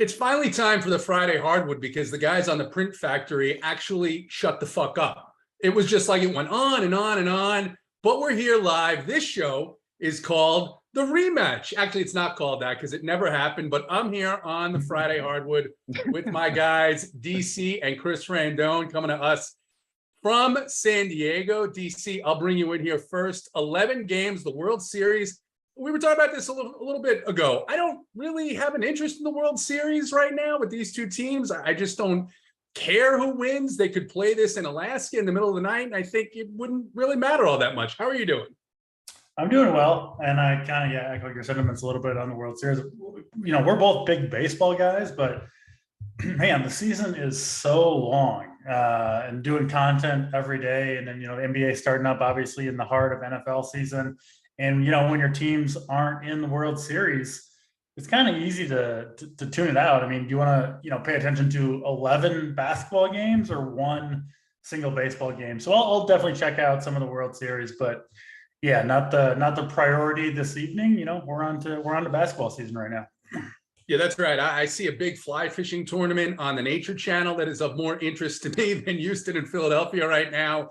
It's finally time for the Friday Hardwood because the guys on the Print Factory actually shut the fuck up. It was just like it went on and on and on, but we're here live. This show is called The Rematch. Actually, it's not called that because it never happened, but I'm here on the Friday Hardwood with my guys, DC and Chris Randone, coming to us from San Diego. DC, I'll bring you in here first. 11 games, the World Series. We were talking about this a little bit ago. I don't really have an interest in the World Series right now with these two teams. I just don't care who wins. They could play this in Alaska in the middle of the night, and I think it wouldn't really matter all that much. How are you doing? I'm doing well, and I kind of echo your sentiments a little bit on the World Series. You know, we're both big baseball guys, but man, the season is so long, and doing content every day, and then the NBA starting up obviously in the heart of NFL season. And, when your teams aren't in the World Series, it's kind of easy to tune it out. I mean, do you want to, pay attention to 11 basketball games or one single baseball game? So I'll definitely check out some of the World Series, but yeah, not the priority this evening. We're on to basketball season right now. Yeah, that's right. I see a big fly fishing tournament on the Nature Channel that is of more interest to me than Houston and Philadelphia right now.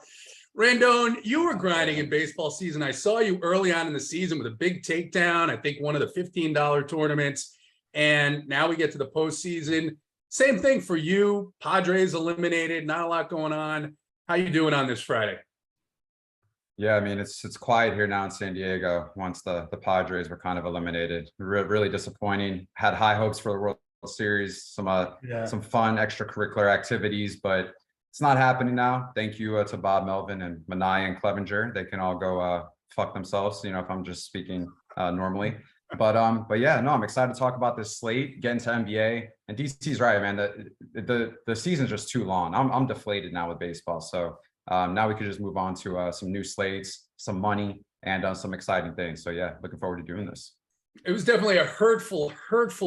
Randone, you were grinding in baseball season. I saw you early on in the season with a big takedown, I think one of the $15 tournaments, and now we get to the postseason. Same thing for you. Padres eliminated, not a lot going on. How you doing on this Friday? Yeah, I mean, it's quiet here now in San Diego once the Padres were kind of eliminated. Really disappointing. Had high hopes for the World Series, some fun extracurricular activities, but it's not happening now. Thank you to Bob Melvin and Manaya and Clevenger. They can all go fuck themselves, if I'm just speaking normally. But yeah, no, I'm excited to talk about this slate, get into NBA. And DC's right, man. The season's just too long. I'm deflated now with baseball. So now we could just move on to some new slates, some money, and some exciting things. So yeah, looking forward to doing this. It was definitely a hurtful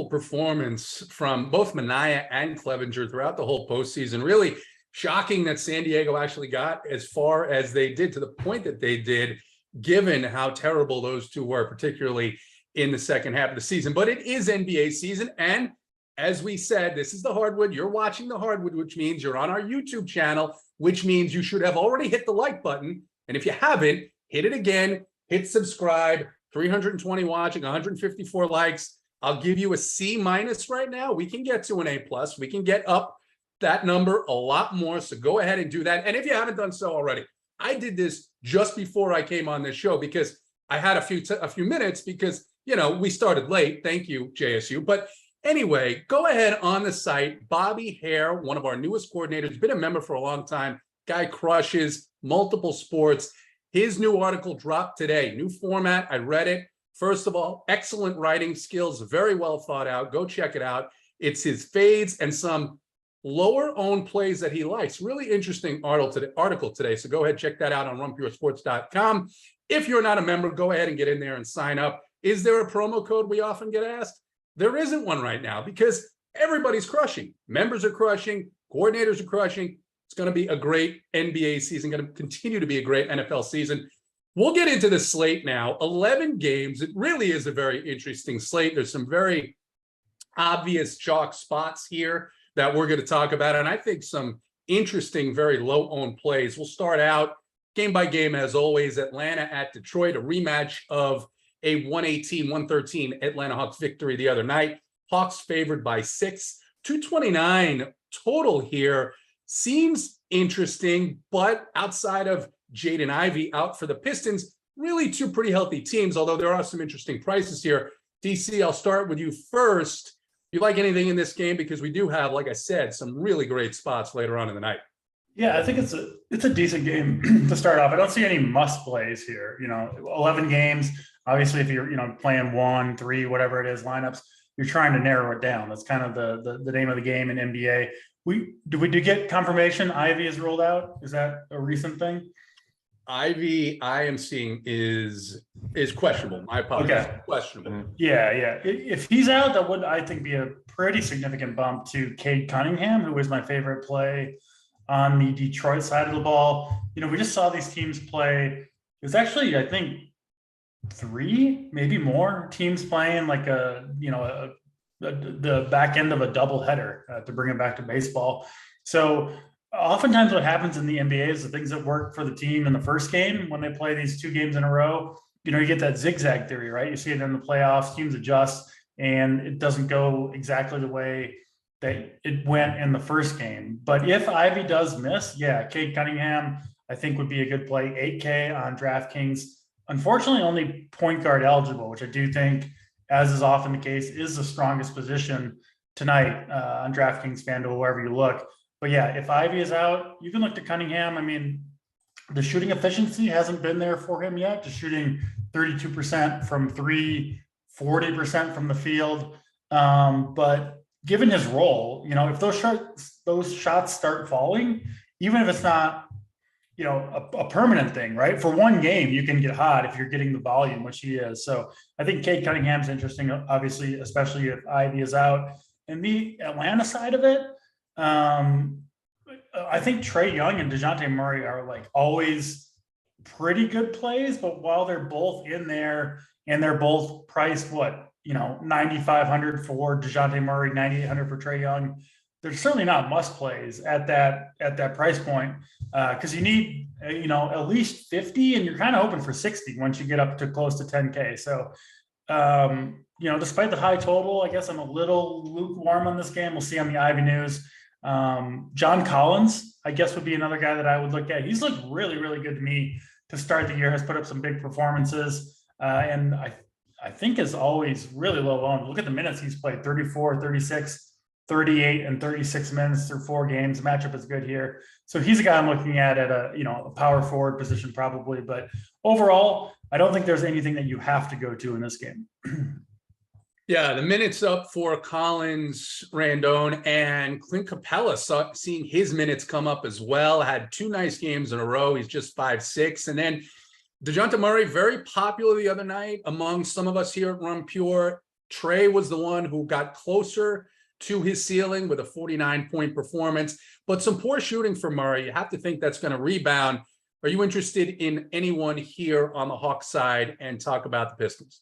performance from both Manaya and Clevenger throughout the whole postseason. Really shocking that San Diego actually got as far as they did, to the point that they did, given how terrible those two were, particularly in the second half of the season. But it is NBA season, and as we said, this is the Hardwood. You're watching the Hardwood, which means you're on our YouTube channel, which means you should have already hit the like button. And if you haven't, hit it again, hit subscribe. 320 watching, 154 likes. I'll give you a C- right now. We can get to an A+. We can get up that number a lot more. So go ahead and do that. And if you haven't done so already, I did this just before I came on this show because I had a few minutes because, we started late. Thank you, JSU. But anyway, go ahead on the site. Bobby Hare, one of our newest coordinators, been a member for a long time. Guy crushes multiple sports. His new article dropped today. New format. I read it. First of all, excellent writing skills, very well thought out. Go check it out. It's his fades and some lower owned plays that he likes. Really interesting article today. So go ahead, check that out on runpuresports.com. If you're not a member, go ahead and get in there and sign up. Is there a promo code, we often get asked? There isn't one right now because everybody's crushing. Members are crushing, coordinators are crushing. It's going to be a great NBA season, going to continue to be a great NFL season. We'll get into the slate now. 11 games. It really is a very interesting slate. There's some very obvious chalk spots here that we're going to talk about, and I think some interesting, very low-owned plays. We'll start out game by game, as always. Atlanta at Detroit, a rematch of a 118-113 Atlanta Hawks victory the other night. Hawks favored by 6. 229 total here. Seems interesting, but outside of Jaden Ivey out for the Pistons, really two pretty healthy teams, although there are some interesting prices here. DC, I'll start with you first. You like anything in this game? Because we do have, like I said, some really great spots later on in the night. Yeah, I think it's a decent game to start off. I don't see any must plays here. 11 games. Obviously, if you're playing 1, 3, whatever it is, lineups, you're trying to narrow it down. That's kind of the name of the game in NBA. We get confirmation Ivy is ruled out? Is that a recent thing? Ivy, I am seeing is questionable. My apologies. Okay. Questionable. Yeah. If he's out, that would, I think, be a pretty significant bump to Cade Cunningham, who was my favorite play on the Detroit side of the ball. We just saw these teams play. It's actually, I think, 3, maybe more teams playing like a the back end of a double header to bring it back to baseball. So oftentimes what happens in the NBA is the things that work for the team in the first game, when they play these 2 games in a row, you get that zigzag theory, right? You see it in the playoffs, teams adjust, and it doesn't go exactly the way that it went in the first game. But if Ivy does miss, Cade Cunningham, I think, would be a good play. 8K on DraftKings. Unfortunately, only point guard eligible, which I do think, as is often the case, is the strongest position tonight on DraftKings, FanDuel, wherever you look. But if Ivy is out, you can look to Cunningham. I mean, the shooting efficiency hasn't been there for him yet, just shooting 32% from 3, 40% from the field. But given his role, if those shots start falling, even if it's not, a permanent thing, right? For one game, you can get hot if you're getting the volume, which he is. So I think Cade Cunningham's interesting, obviously, especially if Ivy is out. And the Atlanta side of it, I think Trae Young and DeJounte Murray are like always pretty good plays, but while they're both in there and they're both priced, 9,500 for DeJounte Murray, 9,800 for Trae Young, they're certainly not must plays at that price point, because you need at least 50, and you're kind of hoping for 60 once you get up to close to 10K. So despite the high total, I guess I'm a little lukewarm on this game. We'll see on the Ivy News. John Collins, I guess, would be another guy that I would look at. He's looked really, really good to me to start the year, has put up some big performances, and I think is always really low owned. Look at the minutes he's played: 34, 36, 38, and 36 minutes through 4 games. The matchup is good here. So he's a guy I'm looking at a power forward position probably. But overall, I don't think there's anything that you have to go to in this game. Yeah, the minutes up for Collins, Randone, and Clint Capella, seeing his minutes come up as well. Had 2 nice games in a row. He's just 5'6". And then DeJounte Murray, very popular the other night among some of us here at Run Pure. Trey was the one who got closer to his ceiling with a 49-point performance, but some poor shooting for Murray. You have to think that's going to rebound. Are you interested in anyone here on the Hawks side, and talk about the Pistons?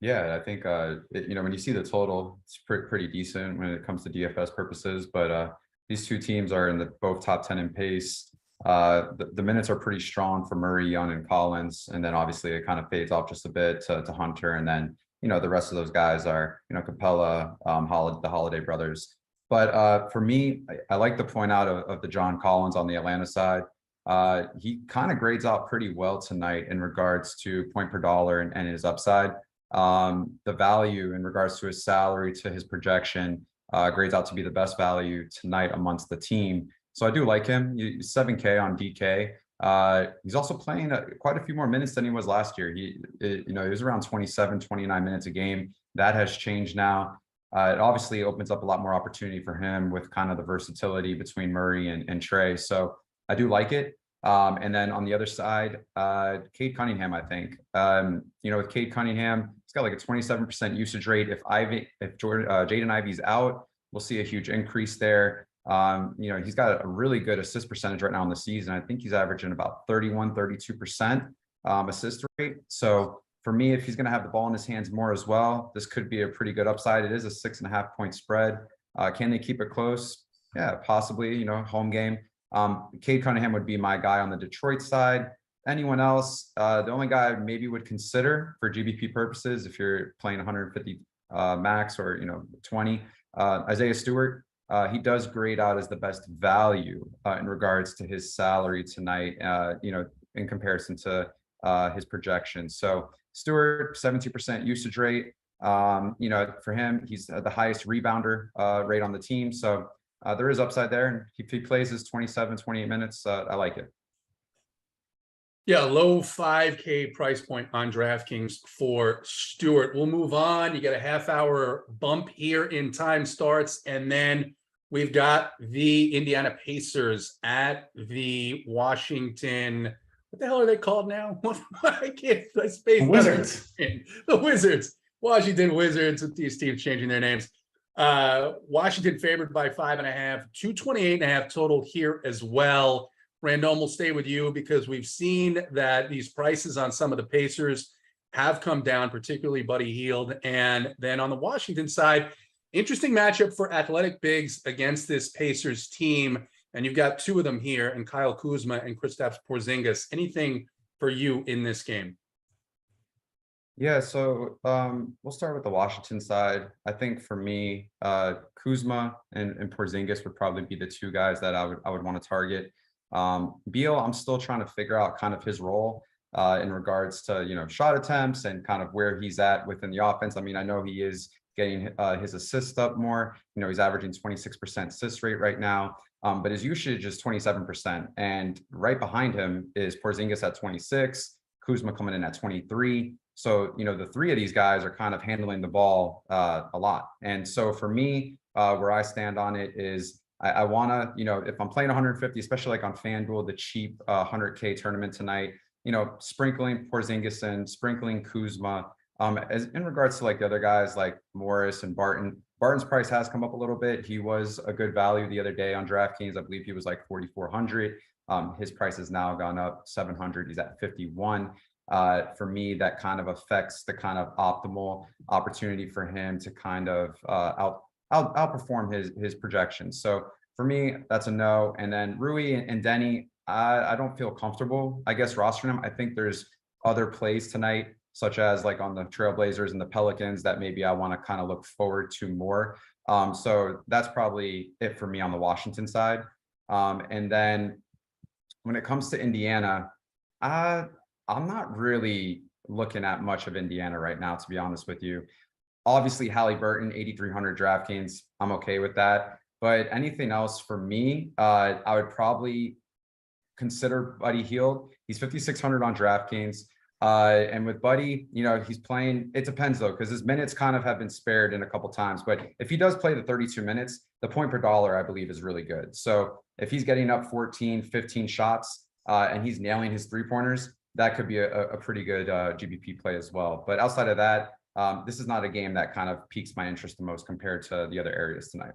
Yeah, I think, when you see the total, it's pretty decent when it comes to DFS purposes, but these 2 teams are in both top 10 in pace. The minutes are pretty strong for Murray, Young, and Collins, and then obviously it kind of fades off just a bit to Hunter, and then the rest of those guys are Capella, the Holiday brothers. But for me, I like the point out of the John Collins on the Atlanta side. He kind of grades out pretty well tonight in regards to point per dollar and his upside. The value in regards to his salary to his projection grades out to be the best value tonight amongst the team. So I do like him. 7K on DK. He's also playing quite a few more minutes than he was last year. He was around 27, 29 minutes a game. That has changed now. It obviously opens up a lot more opportunity for him with kind of the versatility between Murray and Trey. So I do like it. And then on the other side, Cade Cunningham, I think, with Cade Cunningham, he's got like a 27% usage rate. If Jaden Ivey's out, we'll see a huge increase there. He's got a really good assist percentage right now in the season. I think he's averaging about 32% assist rate. So for me, if he's going to have the ball in his hands more as well, this could be a pretty good upside. It is a 6.5-point spread. Can they keep it close? Yeah, possibly, home game. Cade Cunningham would be my guy on the Detroit side. Anyone else? The only guy I maybe would consider for GBP purposes, if you're playing 150 max or 20, Isaiah Stewart. He does grade out as the best value in regards to his salary tonight, in comparison to his projections. So Stewart, 70% usage rate. For him, he's the highest rebounder rate on the team. So there is upside there. And if he plays his 27, 28 minutes, I like it. Yeah, low 5K price point on DraftKings for Stewart. We'll move on. You get a half-hour bump here in time starts, and then we've got the Indiana Pacers at the Washington. What the hell are they called now? I can't. The Wizards. The Wizards. Washington Wizards, with these teams changing their names. Washington favored by 5.5, 228.5 total here as well. Random, will stay with you because we've seen that these prices on some of the Pacers have come down, particularly Buddy Hield. And then on the Washington side, interesting matchup for athletic bigs against this Pacers team. And you've got two of them here, and Kyle Kuzma and Kristaps Porzingis. Anything for you in this game? Yeah, so we'll start with the Washington side. I think for me, Kuzma and Porzingis would probably be the two guys that I would want to target. Beal, I'm still trying to figure out kind of his role in regards to, shot attempts and kind of where he's at within the offense. I mean, I know he is getting his assists up more. He's averaging 26% assist rate right now, but his usage is 27%. And right behind him is Porzingis at 26, Kuzma coming in at 23. So, the three of these guys are kind of handling the ball a lot. And so for me, where I stand on it is I want to, if I'm playing 150, especially like on FanDuel, the cheap 100K tournament tonight, sprinkling Porzingis and sprinkling Kuzma. As in regards to like the other guys like Morris and Barton, Barton's price has come up a little bit. He was a good value the other day on DraftKings. I believe he was like 4,400. His price has now gone up 700. He's at 51. For me, that kind of affects the kind of optimal opportunity for him to kind of outperform his projections. So for me, that's a no. And then Rui and Denny, I don't feel comfortable, I guess, rostering him. I think there's other plays tonight, such as like on the Trailblazers and the Pelicans, that maybe I want to kind of look forward to more. So that's probably it for me on the Washington side. And then when it comes to Indiana, I'm not really looking at much of Indiana right now, to be honest with you. Obviously, Halliburton, 8,300 DraftKings, I'm okay with that. But anything else for me, I would probably consider Buddy Hield. He's 5,600 on DraftKings. And with Buddy, he's playing, it depends though, because his minutes kind of have been spared in a couple times. But if he does play the 32 minutes, the point per dollar, I believe, is really good. So if he's getting up 14, 15 shots and he's nailing his 3-pointers, that could be a pretty good GPP play as well. But outside of that, this is not a game that kind of piques my interest the most compared to the other areas tonight.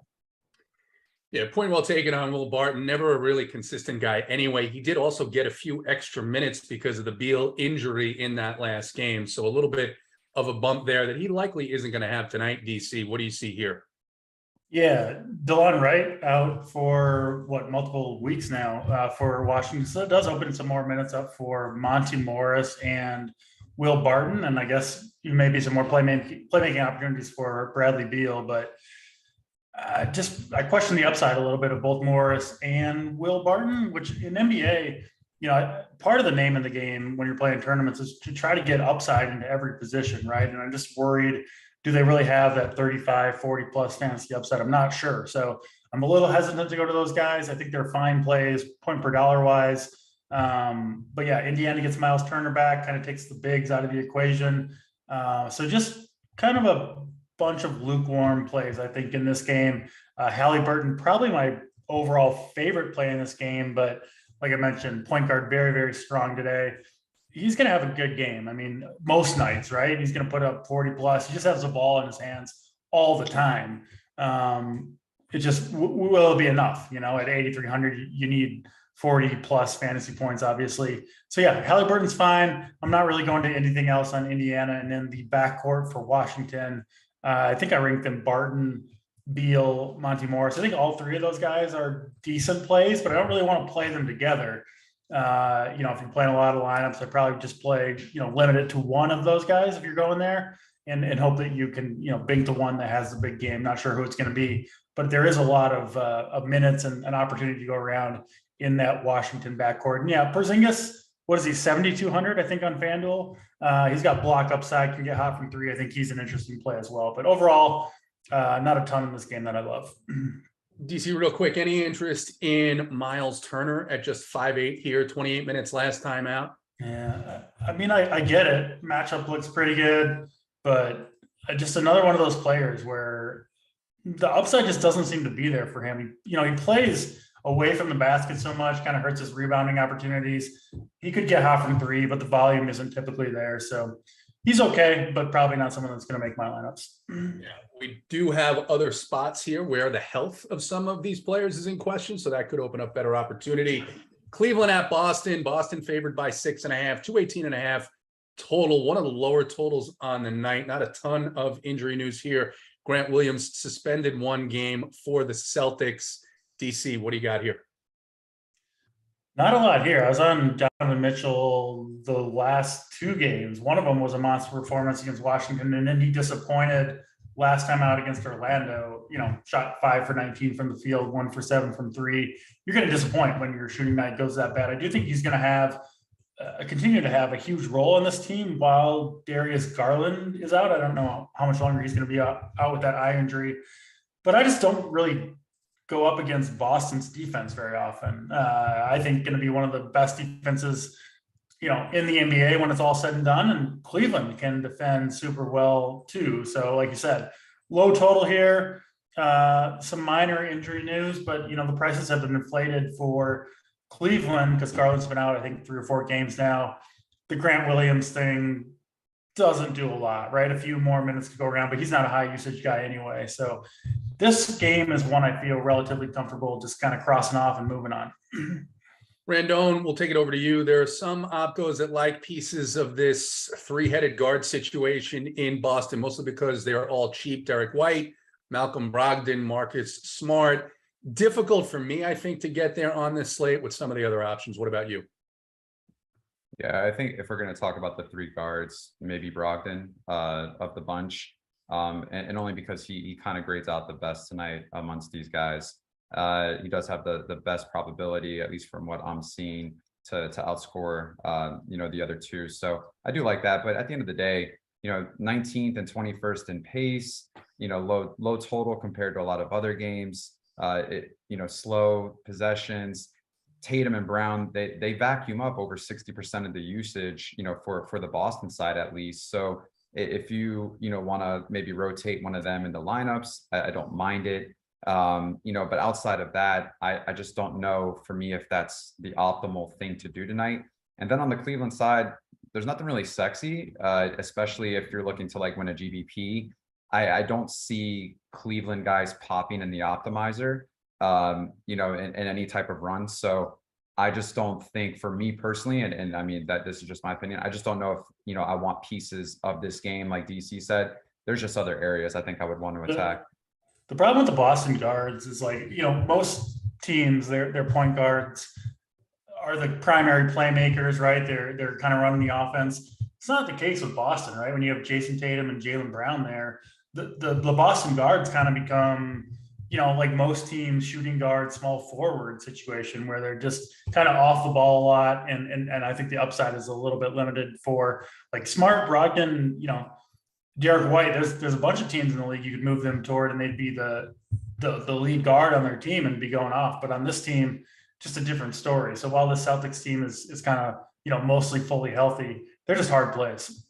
Yeah, point well taken on Will Barton. Never a really consistent guy anyway. He did also get a few extra minutes because of the Beal injury in that last game. So a little bit of a bump there that he likely isn't going to have tonight, DC. What do you see here? Yeah, DeLon Wright out for multiple weeks now for Washington. So it does open some more minutes up for Monty Morris and Will Barton. And I guess maybe some more playmaking opportunities for Bradley Beal, but I question the upside a little bit of both Morris and Will Barton, which in NBA, part of the name of the game when you're playing tournaments is to try to get upside into every position, right? And I'm just worried, do they really have that 35, 40 plus fantasy upside? I'm not sure. So I'm a little hesitant to go to those guys. I think they're fine plays, point per dollar wise. But yeah, Indiana gets Miles Turner back, kind of takes the bigs out of the equation. So just kind of a bunch of lukewarm plays, I think, in this game. Halliburton, probably my overall favorite play in this game, but like I mentioned, point guard, very, very strong today. He's going to have a good game. I mean, most nights, right? He's going to put up 40 plus. He just has the ball in his hands all the time. It just will be enough, at 8,300, you need 40 plus fantasy points, obviously. So yeah, Halliburton's fine. I'm not really going to anything else on Indiana. And then the backcourt for Washington, I think I ranked them Barton, Beal, Monty Morris. I think all three of those guys are decent plays, but I don't really want to play them together. If you're playing a lot of lineups, I'd probably just play, limit it to one of those guys if you're going there and hope that you can, bink the one that has the big game. Not sure who it's going to be, but there is a lot of minutes and an opportunity to go around in that Washington backcourt. And yeah, Porzingis, what is he, 7,200, I think, on FanDuel. He's got block upside, can get hot from three. I think he's an interesting play as well. But overall, not a ton in this game that I love. DC, real quick, any interest in Miles Turner at just 5'8" here, 28 minutes last time out? Yeah, I mean, I get it. Matchup looks pretty good, but just another one of those players where the upside just doesn't seem to be there for him. He plays away from the basket so much, kind of hurts his rebounding opportunities. He could get hot from three, but the volume isn't typically there. So he's okay, but probably not someone that's going to make my lineups. Yeah, we do have other spots here where the health of some of these players is in question, so that could open up better opportunity. Cleveland at Boston. Boston favored by 6.5, 218.5 total, one of the lower totals on the night. Not a ton of injury news here. Grant Williams suspended 1 game for the Celtics. DC, what do you got here? Not a lot here. I was on Donovan Mitchell the last 2 games. One of them was a monster performance against Washington, and then he disappointed last time out against Orlando. Shot 5 for 19 from the field, 1 for 7 from 3. You're going to disappoint when your shooting night goes that bad. I do think he's going to continue to have a huge role in this team while Darius Garland is out. I don't know how much longer he's going to be out with that eye injury, but I just don't really go up against Boston's defense very often. I think going to be one of the best defenses, in the NBA when it's all said and done, and Cleveland can defend super well too. So like you said, low total here, some minor injury news, but the prices have been inflated for Cleveland because Garland's been out, I think 3 or 4 games now. The Grant Williams thing doesn't do a lot, right? A few more minutes to go around, but he's not a high usage guy anyway. So this game is one I feel relatively comfortable just kind of crossing off and moving on. Randone, we'll take it over to you. There are some opcos that like pieces of this 3-headed guard situation in Boston, mostly because they're all cheap. Derek White, Malcolm Brogdon, Marcus Smart. Difficult for me, I think, to get there on this slate with some of the other options. What about you? Yeah, I think if we're going to talk about the 3 guards, maybe Brogdon of the bunch, and only because he kind of grades out the best tonight amongst these guys. He does have the best probability, at least from what I'm seeing, to outscore the other 2. So I do like that. But at the end of the day, 19th and 21st in pace, low total compared to a lot of other games. Slow possessions. Tatum and Brown, they vacuum up over 60% of the usage, for the Boston side at least. So if you want to maybe rotate one of them in the lineups, I don't mind it. But outside of that, I just don't know for me if that's the optimal thing to do tonight. And then on the Cleveland side, there's nothing really sexy, especially if you're looking to win a GPP. I don't see Cleveland guys popping in the optimizer, in any type of run. So I just don't think, for me personally, and I mean that this is just my opinion, I just don't know if, I want pieces of this game, like DC said. There's just other areas I think I would want to attack. The problem with the Boston guards is most teams, their point guards are the primary playmakers, right? They're kind of running the offense. It's not the case with Boston, right? When you have Jason Tatum and Jaylen Brown there, the Boston guards kind of become, like most teams, shooting guard, small forward situation where they're just kind of off the ball a lot. And I think the upside is a little bit limited for Smart, Brogdon, Derek White. There's a bunch of teams in the league you could move them toward, and they'd be the lead guard on their team and be going off. But on this team, just a different story. So while the Celtics team is kind of, mostly fully healthy, they're just hard plays.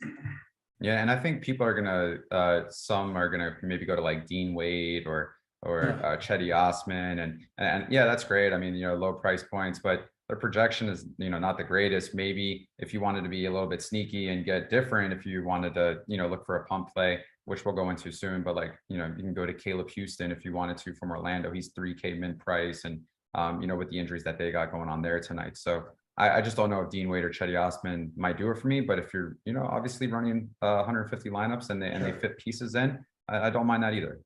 Yeah, and I think people are gonna some are gonna maybe go to Dean Wade or Chetty Osman, and yeah, that's great. I mean, low price points, but their projection is not the greatest. Maybe if you wanted to be a little bit sneaky and get different, if you wanted to look for a pump play, which we'll go into soon, but you can go to Caleb Houston if you wanted to from Orlando. He's 3K mint price, and with the injuries that they got going on there tonight. So I just don't know if Dean Wade or Chetty Osman might do it for me. But if you're obviously running 150 lineups and they fit pieces in, I don't mind that either.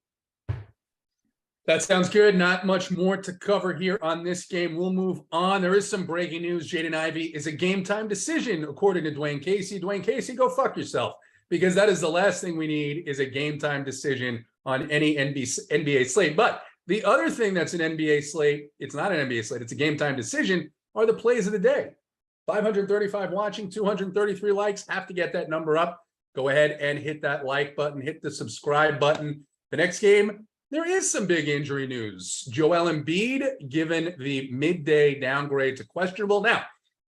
That sounds good. Not much more to cover here on this game. We'll move on. There is some breaking news. Jaden Ivey is a game time decision, according to Dwayne Casey. Dwayne Casey, go fuck yourself, because that is the last thing we need is a game time decision on any NBA slate. But the other thing that's an NBA slate, it's not an NBA slate, it's a game time decision, are the plays of the day. 535 watching, 233 likes. Have to get that number up. Go ahead and hit that like button, hit the subscribe button. The next game, there is some big injury news. Joel Embiid given the midday downgrade to questionable. Now,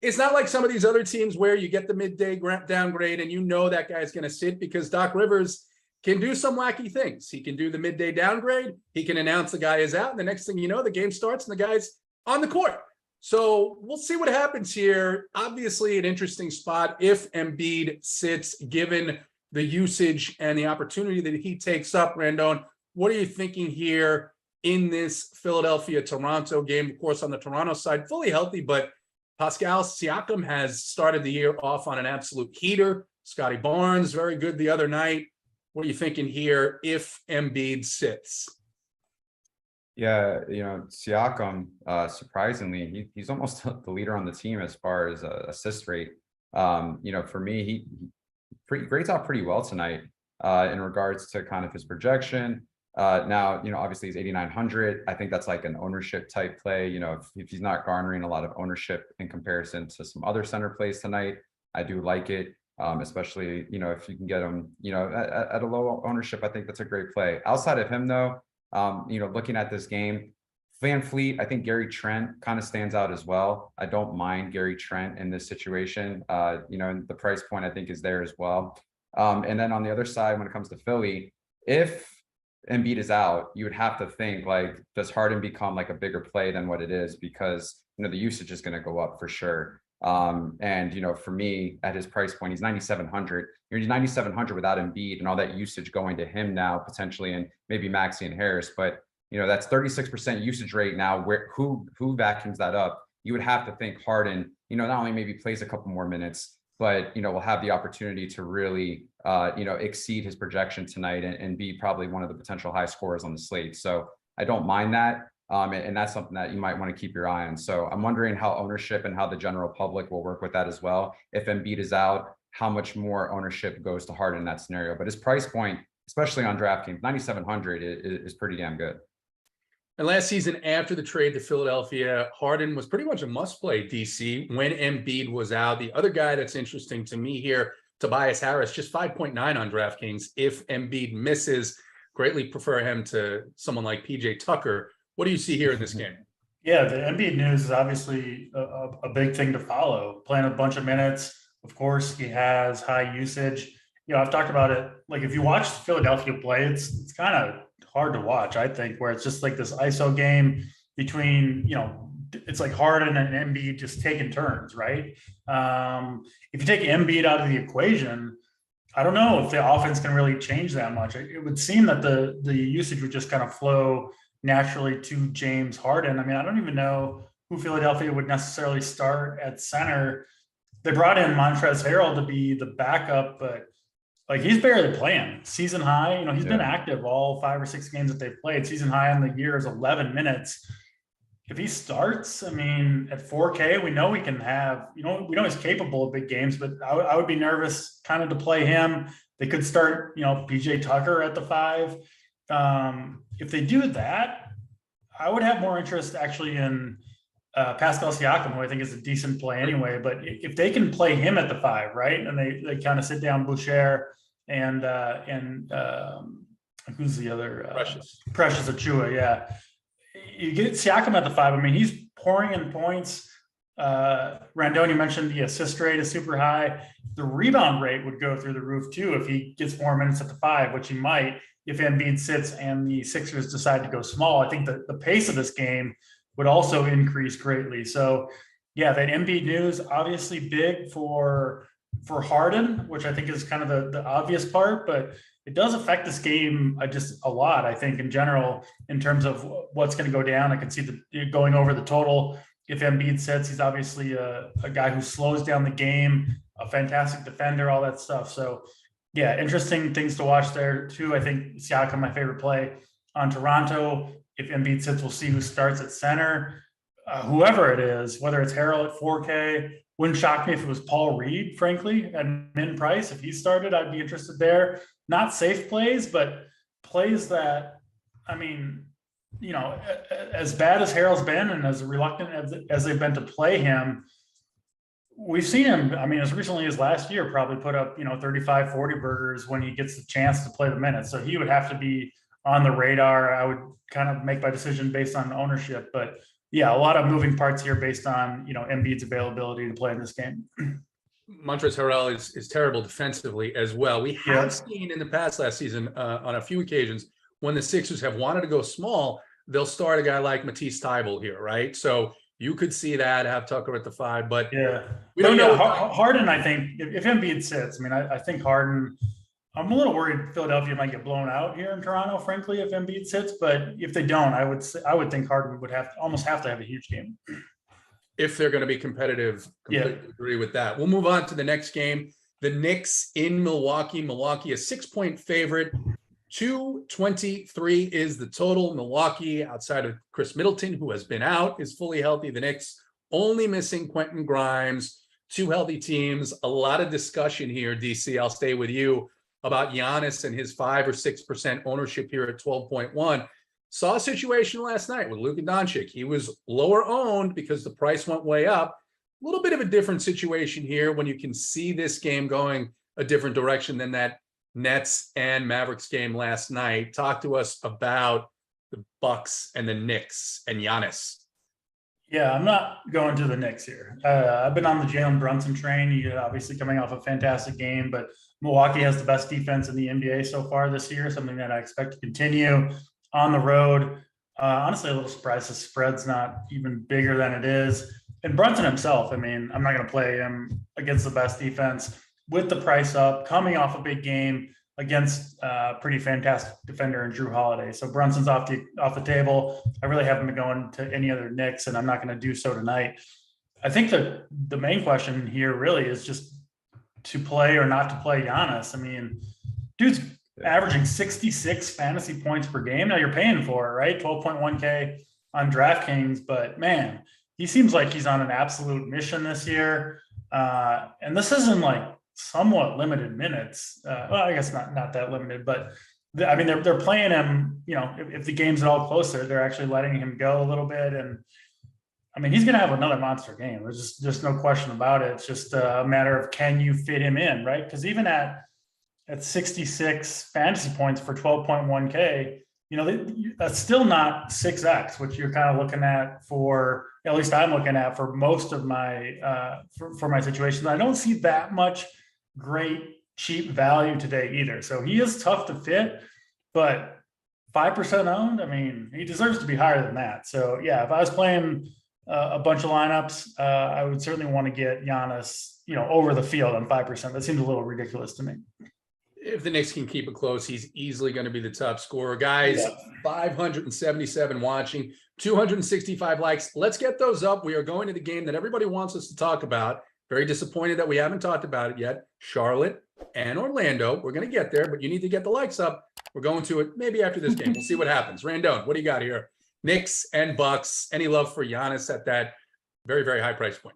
it's not like some of these other teams where you get the midday downgrade and that guy's going to sit, because Doc Rivers can do some wacky things. He can do the midday downgrade. He can announce the guy is out. And the next thing you know, the game starts and the guy's on the court. So we'll see what happens here. Obviously, an interesting spot if Embiid sits, given the usage and the opportunity that he takes up. Randone, what are you thinking here in this Philadelphia-Toronto game? Of course, on the Toronto side, fully healthy, but Pascal Siakam has started the year off on an absolute heater. Scotty Barnes, very good the other night. What are you thinking here if Embiid sits? Yeah, Siakam, surprisingly, he's almost the leader on the team as far as assist rate. For me, he grades out pretty well tonight in regards to kind of his projection. Now, obviously he's 8,900. I think that's like an ownership type play. If he's not garnering a lot of ownership in comparison to some other center plays tonight, I do like it. Especially, if you can get him, at a low ownership, I think that's a great play. Outside of him though, looking at this game, Van Fleet, I think Gary Trent kind of stands out as well. I don't mind Gary Trent in this situation. And the price point I think is there as well. And then on the other side, when it comes to Philly, if Embiid is out, you would have to think like, does Harden become like a bigger play than what it is? Because, the usage is going to go up for sure. And for me at his price point, he's 9,700. You're 9,700 without Embiid and all that usage going to him now potentially, and maybe Maxey and Harris. But that's 36% usage rate now. Who vacuums that up? You would have to think Harden, not only maybe plays a couple more minutes, but will have the opportunity to really exceed his projection tonight and be probably one of the potential high scorers on the slate. So I don't mind that. And that's something that you might want to keep your eye on. So I'm wondering how ownership and how the general public will work with that as well. If Embiid is out, how much more ownership goes to Harden in that scenario? But his price point, especially on DraftKings, 9,700 is pretty damn good. And last season, after the trade to Philadelphia, Harden was pretty much a must-play, DC, when Embiid was out. The other guy that's interesting to me here, Tobias Harris, just 5.9 on DraftKings. If Embiid misses, greatly prefer him to someone like PJ Tucker. What do you see here in this game? Yeah, the Embiid news is obviously a big thing to follow. Playing a bunch of minutes. Of course, he has high usage. I've talked about it. Like if you watch Philadelphia play, it's kind of hard to watch, I think, where it's just like this ISO game between, it's like Harden and Embiid just taking turns, right? If you take Embiid out of the equation, I don't know if the offense can really change that much. It would seem that the usage would just kind of flow naturally to James Harden. I mean, I don't even know who Philadelphia would necessarily start at center. They brought in Montrezl Harrell to be the backup, but like he's barely playing. Season high, he's been active all 5 or 6 games that they've played. Season high in the year is 11 minutes. If he starts, I mean, at 4K, we know we can have, we know he's capable of big games, but I would be nervous kind of to play him. They could start, PJ Tucker at the 5. If they do that, I would have more interest actually in Pascal Siakam, who I think is a decent play anyway. But if they can play him at the 5, right, and they kind of sit down Boucher and who's the other Precious Achua, yeah. You get Siakam at the 5. I mean, he's pouring in points. Randone, you mentioned the assist rate is super high. The rebound rate would go through the roof too if he gets more minutes at the 5, which he might if Embiid sits and the Sixers decide to go small. I think the pace of this game would also increase greatly. So yeah, that Embiid news, obviously big for Harden, which I think is kind of the obvious part, but it does affect this game just a lot, I think, in general, in terms of what's going to go down. I can see going over the total. If Embiid sits, he's obviously a guy who slows down the game, a fantastic defender, all that stuff. So yeah, interesting things to watch there too. I think Siakam, my favorite play on Toronto. If Embiid sits, we'll see who starts at center. Whoever it is, whether it's Harrell at 4K, wouldn't shock me if it was Paul Reed, frankly, at min price. If he started, I'd be interested there. Not safe plays, but plays that, I mean, as bad as Harrell's been and as reluctant as they've been to play him, we've seen him, I mean, as recently as last year, probably put up, 35, 40 burgers when he gets the chance to play the minutes. So he would have to be on the radar. I would kind of make my decision based on ownership, but yeah, a lot of moving parts here based on, Embiid's availability to play in this game. Montrezl Harrell is terrible defensively as well. We have seen in the past last season on a few occasions when the Sixers have wanted to go small, they'll start a guy like Matisse Thybulle here, right? So you could see that, have Tucker at the 5, but we don't know. Harden, I think, if Embiid sits, I mean, I think Harden, I'm a little worried Philadelphia might get blown out here in Toronto, frankly, if Embiid sits. But if they don't, I would think Harden would almost have to have a huge game. if they're going to be competitive. Completely agree with that. We'll move on to the next game. The Knicks in Milwaukee. Milwaukee, a 6-point favorite. 223 is the total. Milwaukee, outside of Chris Middleton, who has been out, is fully healthy. The Knicks only missing Quentin Grimes. Two healthy teams. A lot of discussion here, DC. I'll stay with you about Giannis and his 5 or 6% ownership here at 12.1. Saw a situation last night with Luka Doncic. He was lower owned because the price went way up. A little bit of a different situation here when you can see this game going a different direction than that Nets and Mavericks game last night. Talk to us about the Bucks and the Knicks and Giannis. Yeah, I'm not going to the Knicks here. I've been on the Jalen Brunson train. He's obviously coming off a fantastic game, but Milwaukee has the best defense in the NBA so far this year, something that I expect to continue on the road. Honestly, a little surprised the spread's not even bigger than it is. And Brunson himself, I mean, I'm not going to play him against the best defense with the price up, coming off a big game against a pretty fantastic defender in Drew Holiday. So Brunson's off the table. I really haven't been going to any other Knicks, and I'm not going to do so tonight. I think that the main question here really is just to play or not to play Giannis. I mean, dude's averaging 66 fantasy points per game. Now you're paying for it, right? 12.1K on DraftKings, but man, he seems like he's on an absolute mission this year. And this isn't like somewhat limited minutes. Well, I guess not that limited, but I mean, they're playing him, you know, if the game's at all closer, they're actually letting him go a little bit. And I mean, he's going to have another monster game. There's just no question about it. It's just a matter of, can you fit him in, right? Because even at 66 fantasy points for 12.1K, you know, that's still not 6X, which you're kind of looking at for, at least I'm looking at for most of my, for my situation. I don't see that much great cheap value today either. So he is tough to fit, but 5% owned, I mean, he deserves to be higher than that. So yeah, if I was playing a bunch of lineups, I would certainly want to get Giannis, you know, over the field on 5%. That seems a little ridiculous to me. If the Knicks can keep it close, he's easily going to be the top scorer. Guys, 577 watching, 265 likes. Let's get those up. We are going to the game that everybody wants us to talk about. Very disappointed that we haven't talked about it yet. Charlotte and Orlando. We're going to get there, but you need to get the likes up. We're going to it maybe after this game. We'll see what happens. Randone, what do you got here? Knicks and Bucks. Any love for Giannis at that very, very high price point?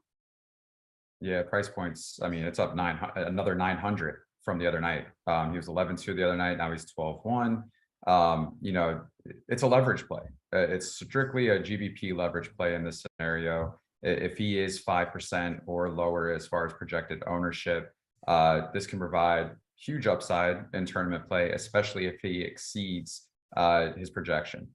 Yeah, price points. I mean, it's up another 900 from the other night. He was 11-2 the other night. Now he's 12-1. You know, it's a leverage play. It's strictly a GBP leverage play in this scenario. If he is 5% or lower as far as projected ownership, this can provide huge upside in tournament play, especially if he exceeds his projection.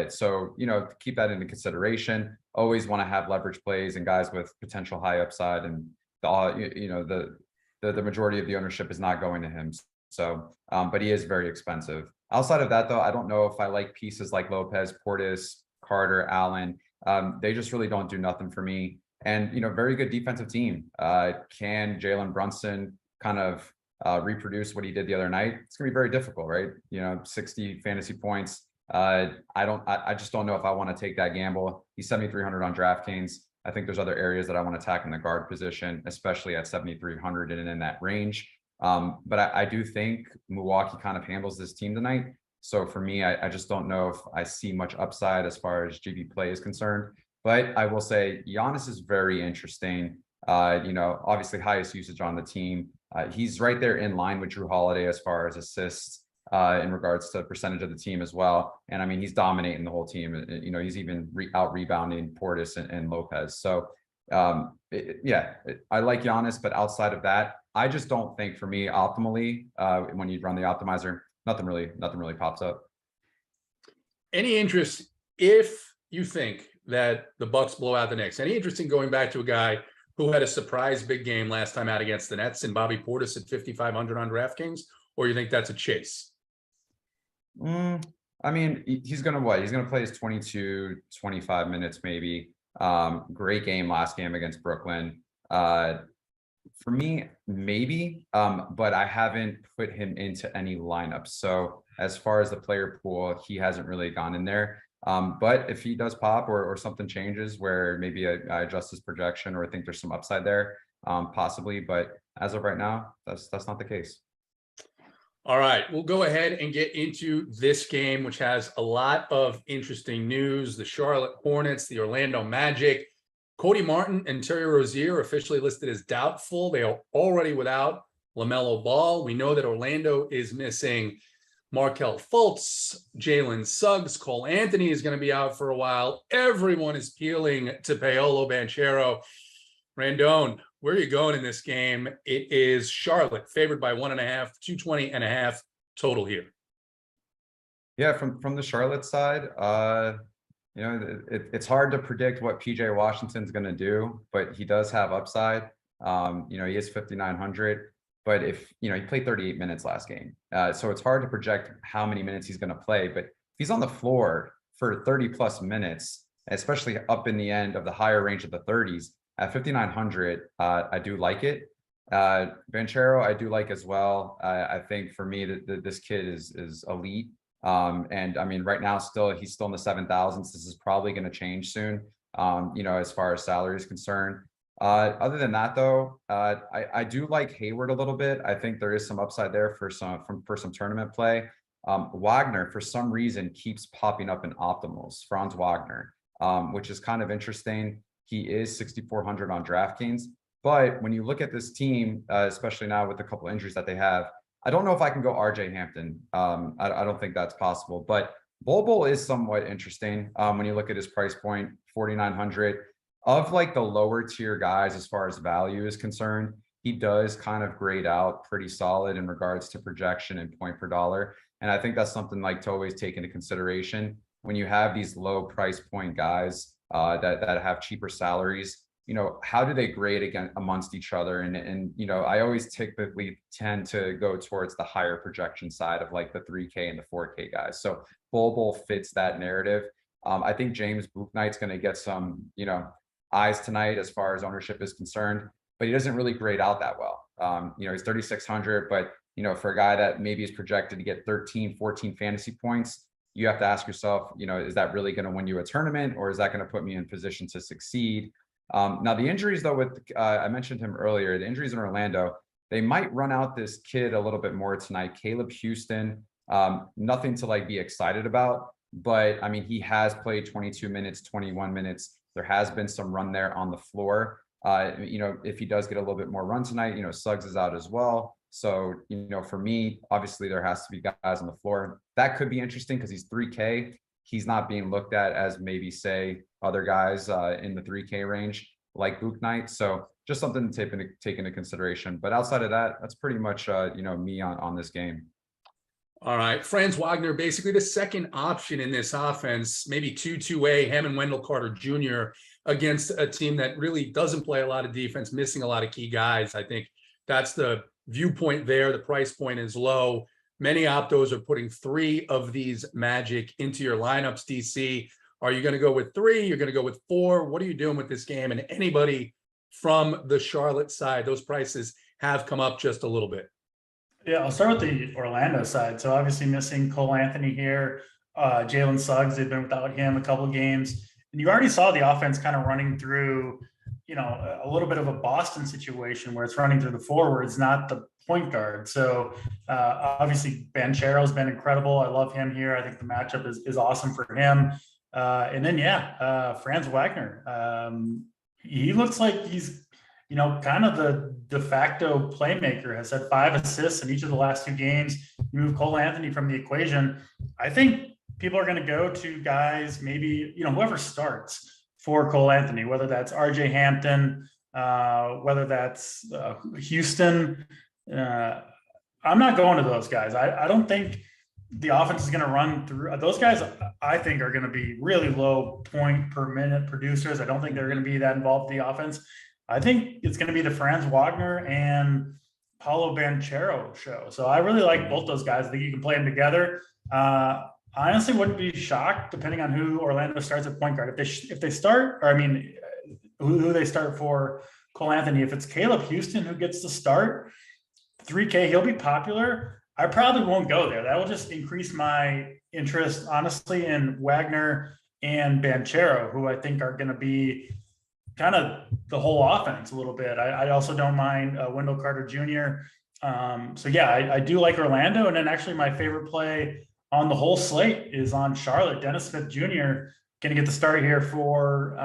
So, you know, keep that into consideration. Always want to have leverage plays and guys with potential high upside, and the majority of the ownership is not going to him. So, but he is very expensive. Outside of that, though, I don't know if I like pieces like Lopez, Portis, Carter, Allen. They just really don't do nothing for me. And, you know, very good defensive team. Can Jalen Brunson kind of reproduce what he did the other night? It's gonna be very difficult, right? You know, 60 fantasy points. I just don't know if I want to take that gamble. He's 7,300 on DraftKings. I think there's other areas that I want to attack in the guard position, especially at 7,300 and in that range. But I do think Milwaukee kind of handles this team tonight. So for me, I just don't know if I see much upside as far as GB play is concerned. But I will say Giannis is very interesting. You know, obviously highest usage on the team. He's right there in line with Drew Holiday as far as assists in regards to percentage of the team as well. And I mean, he's dominating the whole team. You know, he's even out rebounding Portis and Lopez. So I like Giannis, but outside of that, I just don't think for me optimally when you run the optimizer, nothing really pops up. Any interest if you think that the Bucks blow out the Knicks? Any interest in going back to a guy who had a surprise big game last time out against the Nets and Bobby Portis at 5,500 on DraftKings, or you think that's a chase? I mean, he's going to play his 22, 25 minutes maybe. Great game last game against Brooklyn. For me, maybe, but I haven't put him into any lineups. So as far as the player pool, he hasn't really gone in there. But if he does pop or something changes where maybe I adjust his projection or I think there's some upside there, possibly. But as of right now, that's not the case. All right, we'll go ahead and get into this game, which has a lot of interesting news. The Charlotte Hornets, the Orlando Magic. Cody Martin and Terry Rozier officially listed as doubtful. They are already without LaMelo Ball. We know that Orlando is missing Markelle Fultz, Jalen Suggs. Cole Anthony is going to be out for a while. Everyone is peeling to Paolo Banchero. Randone, where are you going in this game? It is Charlotte favored by 1.5, 220.5 total here. Yeah, from the Charlotte side, it's hard to predict what PJ Washington's going to do, but he does have upside. He is 5,900, but if he played 38 minutes last game, so it's hard to project how many minutes he's going to play. But if he's on the floor for 30 plus minutes, especially up in the end of the higher range of the 30s. At 5,900, I do like it. Banchero, I do like as well. I think for me that this kid is elite. And I mean, right now, he's still in the 7,000s. This is probably going to change soon. As far as salary is concerned. Other than that, though, I do like Hayward a little bit. I think there is some upside there for some tournament play. Wagner, for some reason, keeps popping up in optimals. Franz Wagner, which is kind of interesting. He is 6,400 on DraftKings. But when you look at this team, especially now with a couple injuries that they have, I don't know if I can go RJ Hampton. I don't think that's possible. But Bol is somewhat interesting when you look at his price point, 4,900. Of like the lower tier guys, as far as value is concerned, he does kind of grade out pretty solid in regards to projection and point per dollar. And I think that's something like to always take into consideration when you have these low price point guys that have cheaper salaries. How do they grade again amongst each other? And I always typically tend to go towards the higher projection side of like the 3K and the 4K guys. So Bol fits that narrative. I think James Bouknight's going to get some, eyes tonight as far as ownership is concerned, but he doesn't really grade out that well. He's 3,600, but for a guy that maybe is projected to get 13, 14 fantasy points, you have to ask yourself, is that really going to win you a tournament, or is that going to put me in position to succeed? Now the injuries though, I mentioned him earlier, the injuries in Orlando, they might run out this kid a little bit more tonight. Caleb Houston, nothing to like be excited about, but I mean, he has played 22 minutes, 21 minutes. There has been some run there on the floor. If he does get a little bit more run tonight, Suggs is out as well. So, for me, obviously there has to be guys on the floor. That could be interesting because he's 3K. He's not being looked at as maybe say other guys in the 3K range like Bouknight. So just something to take into consideration. But outside of that, that's pretty much me on this game. All right, Franz Wagner, basically the second option in this offense, maybe 2-2-A, him and Wendell Carter Jr. against a team that really doesn't play a lot of defense, missing a lot of key guys. I think that's the viewpoint there. The price point is low. Many optos are putting 3 of these Magic into your lineups, DC. Are you going to go with 3? You're going to go with 4? What are you doing with this game? And anybody from the Charlotte side, those prices have come up just a little bit. Yeah, I'll start with the Orlando side. So obviously missing Cole Anthony here, Jalen Suggs, they've been without him a couple of games. And you already saw the offense kind of running through, a little bit of a Boston situation where it's running through the forwards, not the point guard. So obviously Banchero's been incredible. I love him here. I think the matchup is awesome for him. And then, Franz Wagner. He looks like he's, kind of the de facto playmaker, has had 5 assists in each of the last 2 games. You move Cole Anthony from the equation. I think people are going to go to guys, maybe, whoever starts for Cole Anthony, whether that's RJ Hampton, whether that's Houston. I'm not going to those guys. I don't think the offense is going to run through those guys. I think are going to be really low point per minute producers. I don't think they're going to be that involved in the offense. I think it's going to be the Franz Wagner and Paolo Banchero show. So I really like both those guys. I think you can play them together. I honestly wouldn't be shocked, depending on who Orlando starts at point guard. If they start, or I mean, who they start for Cole Anthony. If it's Caleb Houston who gets to start, 3K, he'll be popular. I probably won't go there. That will just increase my interest, honestly, in Wagner and Banchero, who I think are going to be kind of the whole offense a little bit. I also don't mind Wendell Carter Jr. So yeah, I do like Orlando. And then actually my favorite play on the whole slate is on Charlotte. Dennis Smith Jr. going to get the start here for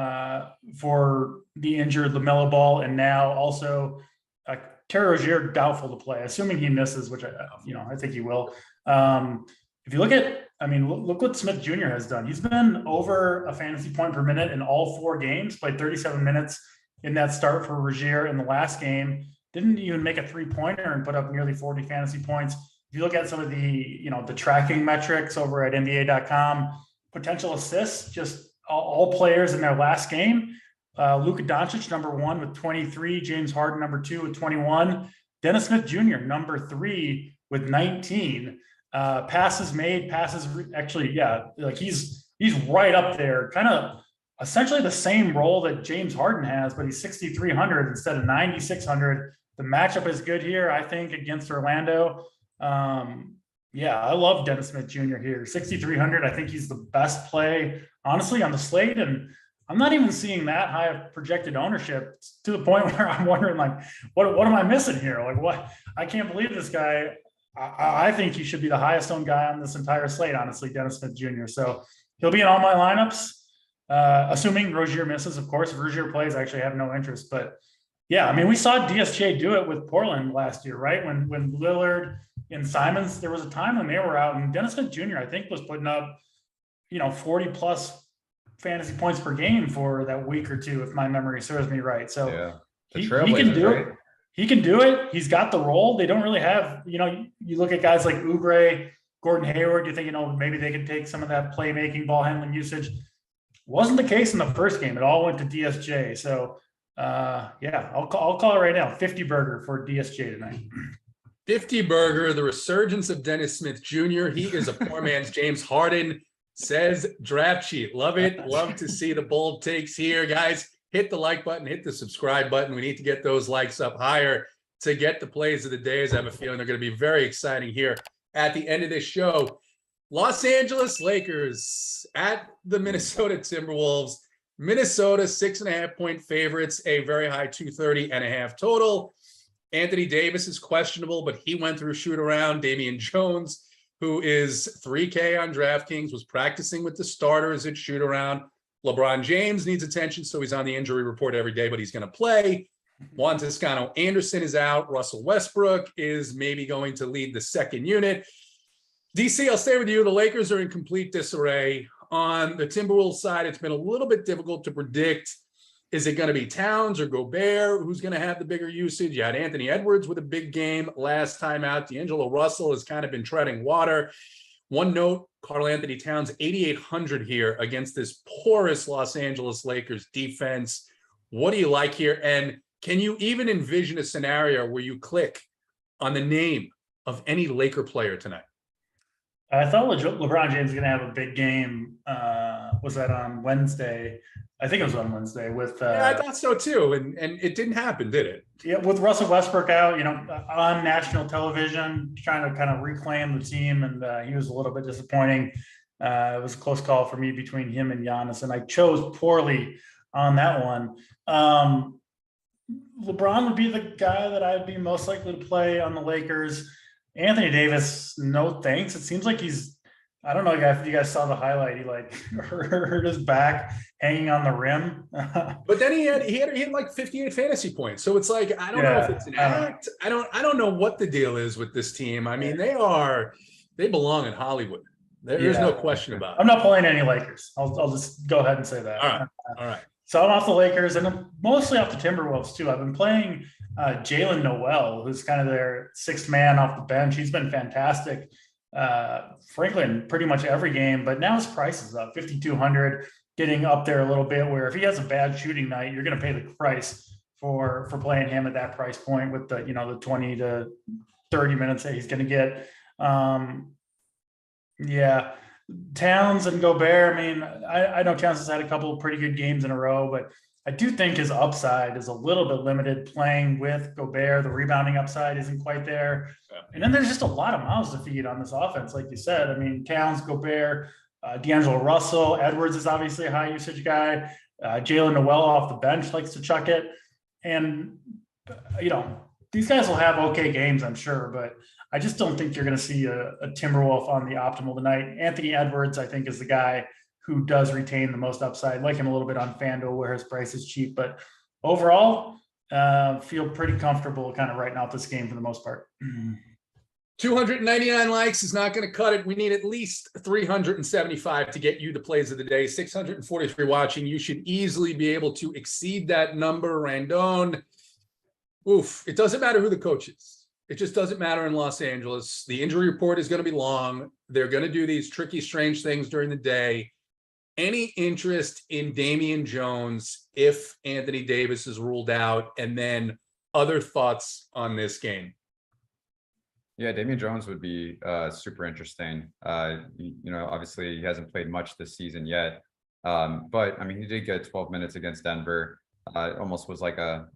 the injured LaMelo Ball, and now also Terry Rozier doubtful to play, assuming he misses, which I think he will. If you look at, look what Smith Jr. has done. He's been over a fantasy point per minute in all 4 games, played 37 minutes in that start for Rozier in the last game. Didn't even make a 3-pointer and put up nearly 40 fantasy points. If you look at some of the tracking metrics over at NBA.com, potential assists, just all players in their last game. Luka Doncic, number 1 with 23. James Harden, number 2 with 21. Dennis Smith Jr., number 3 with 19. Passes made, he's right up there, kind of essentially the same role that James Harden has, but he's 6,300 instead of 9,600. The matchup is good here, I think, against Orlando. I love Dennis Smith Jr. here. 6,300. I think he's the best play, honestly, on the slate. And I'm not even seeing that high of projected ownership, to the point where I'm wondering, what am I missing here? What? I can't believe this guy. I think he should be the highest owned guy on this entire slate, honestly, Dennis Smith Jr. So he'll be in all my lineups, assuming Rozier misses, of course. If Rozier plays, I actually have no interest. But yeah, we saw DSJ do it with Portland last year, right? When Lillard and Simons, there was a time when they were out, and Dennis Smith Jr., I think, was putting up, 40 plus fantasy points per game for that week or two, if my memory serves me right. So yeah, he can do it. He can do it. He's got the role. They don't really have, you look at guys like Oubre, Gordon Hayward, you think, maybe they could take some of that playmaking, ball handling usage. Wasn't the case in the first game. It all went to DSJ. So I'll call it right now. 50 burger for DSJ tonight. 50 burger, the resurgence of Dennis Smith Jr. He is a poor man's James Harden, says Draft Sheet. Love it. Love to see the bold takes here, guys. Hit the like button, hit the subscribe button. We need to get those likes up higher to get the plays of the day, as I have a feeling they're going to be very exciting here at the end of this show. Los Angeles Lakers at the Minnesota Timberwolves. Minnesota 6.5-point favorites, a very high 230.5 total. Anthony Davis is questionable, but he went through shoot around. Damian Jones, who is 3K on DraftKings, was practicing with the starters at shoot around. LeBron James needs attention, so he's on the injury report every day, but he's going to play. Juan Toscano Anderson is out. Russell Westbrook is maybe going to lead the second unit. DC, I'll stay with you. The Lakers are in complete disarray. On the Timberwolves side, it's been a little bit difficult to predict. Is it going to be Towns or Gobert? Who's going to have the bigger usage? You had Anthony Edwards with a big game last time out. D'Angelo Russell has kind of been treading water. One note, Karl Anthony Towns, 8,800 here against this porous Los Angeles Lakers defense. What do you like here? And can you even envision a scenario where you click on the name of any Laker player tonight? I thought LeBron James was going to have a big game. Was that on Wednesday? I think it was on Wednesday with. Yeah, I thought so too, and it didn't happen, did it? Yeah, with Russell Westbrook out, on national television, trying to kind of reclaim the team, and he was a little bit disappointing. It was a close call for me between him and Giannis, and I chose poorly on that one. LeBron would be the guy that I'd be most likely to play on the Lakers. Anthony Davis, no thanks. It seems like I don't know if you guys saw the highlight. He hurt his back hanging on the rim. But then he had like 58 fantasy points. So it's like, I don't know if it's an act. I don't know what the deal is with this team. I mean, they belong in Hollywood. There's no question about it. I'm not playing any Lakers. I'll just go ahead and say that. All right. So I'm off the Lakers, and I'm mostly off the Timberwolves too. I've been playing Jalen Noel, who's kind of their sixth man off the bench. He's been fantastic, frankly, in pretty much every game. But now his price is up, 5,200, getting up there a little bit. Where if he has a bad shooting night, you're going to pay the price for playing him at that price point with the the 20 to 30 minutes that he's going to get. Towns and Gobert. I mean, I know Towns has had a couple of pretty good games in a row, but I do think his upside is a little bit limited playing with Gobert. The rebounding upside isn't quite there. Yeah. And then there's just a lot of mouths to feed on this offense, like you said. I mean, Towns, Gobert, D'Angelo Russell, Edwards is obviously a high usage guy. Jalen Noel off the bench likes to chuck it. And, these guys will have okay games, I'm sure, but I just don't think you're going to see a Timberwolf on the optimal tonight. Anthony Edwards, I think, is the guy who does retain the most upside. Like him a little bit on FanDuel where his price is cheap, but overall, feel pretty comfortable kind of writing out this game for the most part. 299 likes is not going to cut it. We need at least 375 to get you the plays of the day. 643 watching. You should easily be able to exceed that number. Randone. Oof. It doesn't matter who the coach is. It just doesn't matter in Los Angeles. The injury report is going to be long. They're going to do these tricky, strange things during the day. Any interest in Damian Jones if Anthony Davis is ruled out? And then other thoughts on this game? Yeah, Damian Jones would be super interesting. Obviously he hasn't played much this season yet. But I mean, he did get 12 minutes against Denver. Almost was like a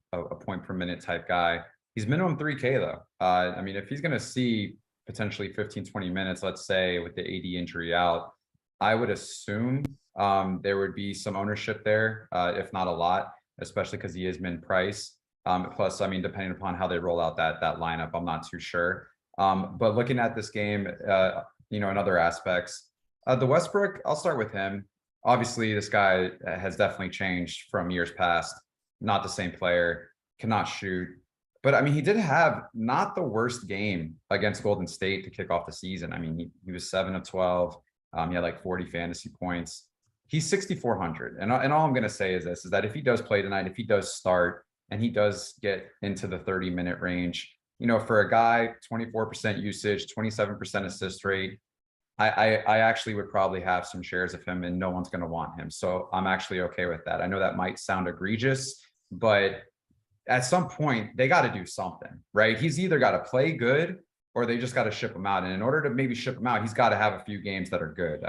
point per minute type guy. He's minimum 3K though. I mean, if he's going to see potentially 15, 20 minutes, let's say with the AD injury out, I would assume there would be some ownership there, if not a lot, especially because he is min price. Plus, I mean, depending upon how they roll out that lineup, I'm not too sure. But looking at this game, in other aspects, the Westbrook, I'll start with him. Obviously, this guy has definitely changed from years past. Not the same player, cannot shoot. But I mean, he did have not the worst game against Golden State to kick off the season. I mean, he was 7 of 12. He had like 40 fantasy points. He's 6,400. And all I'm going to say is this, is that if he does play tonight, if he does start and he does get into the 30-minute range, for a guy, 24% usage, 27% assist rate, I actually would probably have some shares of him and no one's going to want him. So I'm actually okay with that. I know that might sound egregious, but at some point they got to do something, right? He's either got to play good or they just got to ship him out. And in order to maybe ship him out, he's got to have a few games that are good.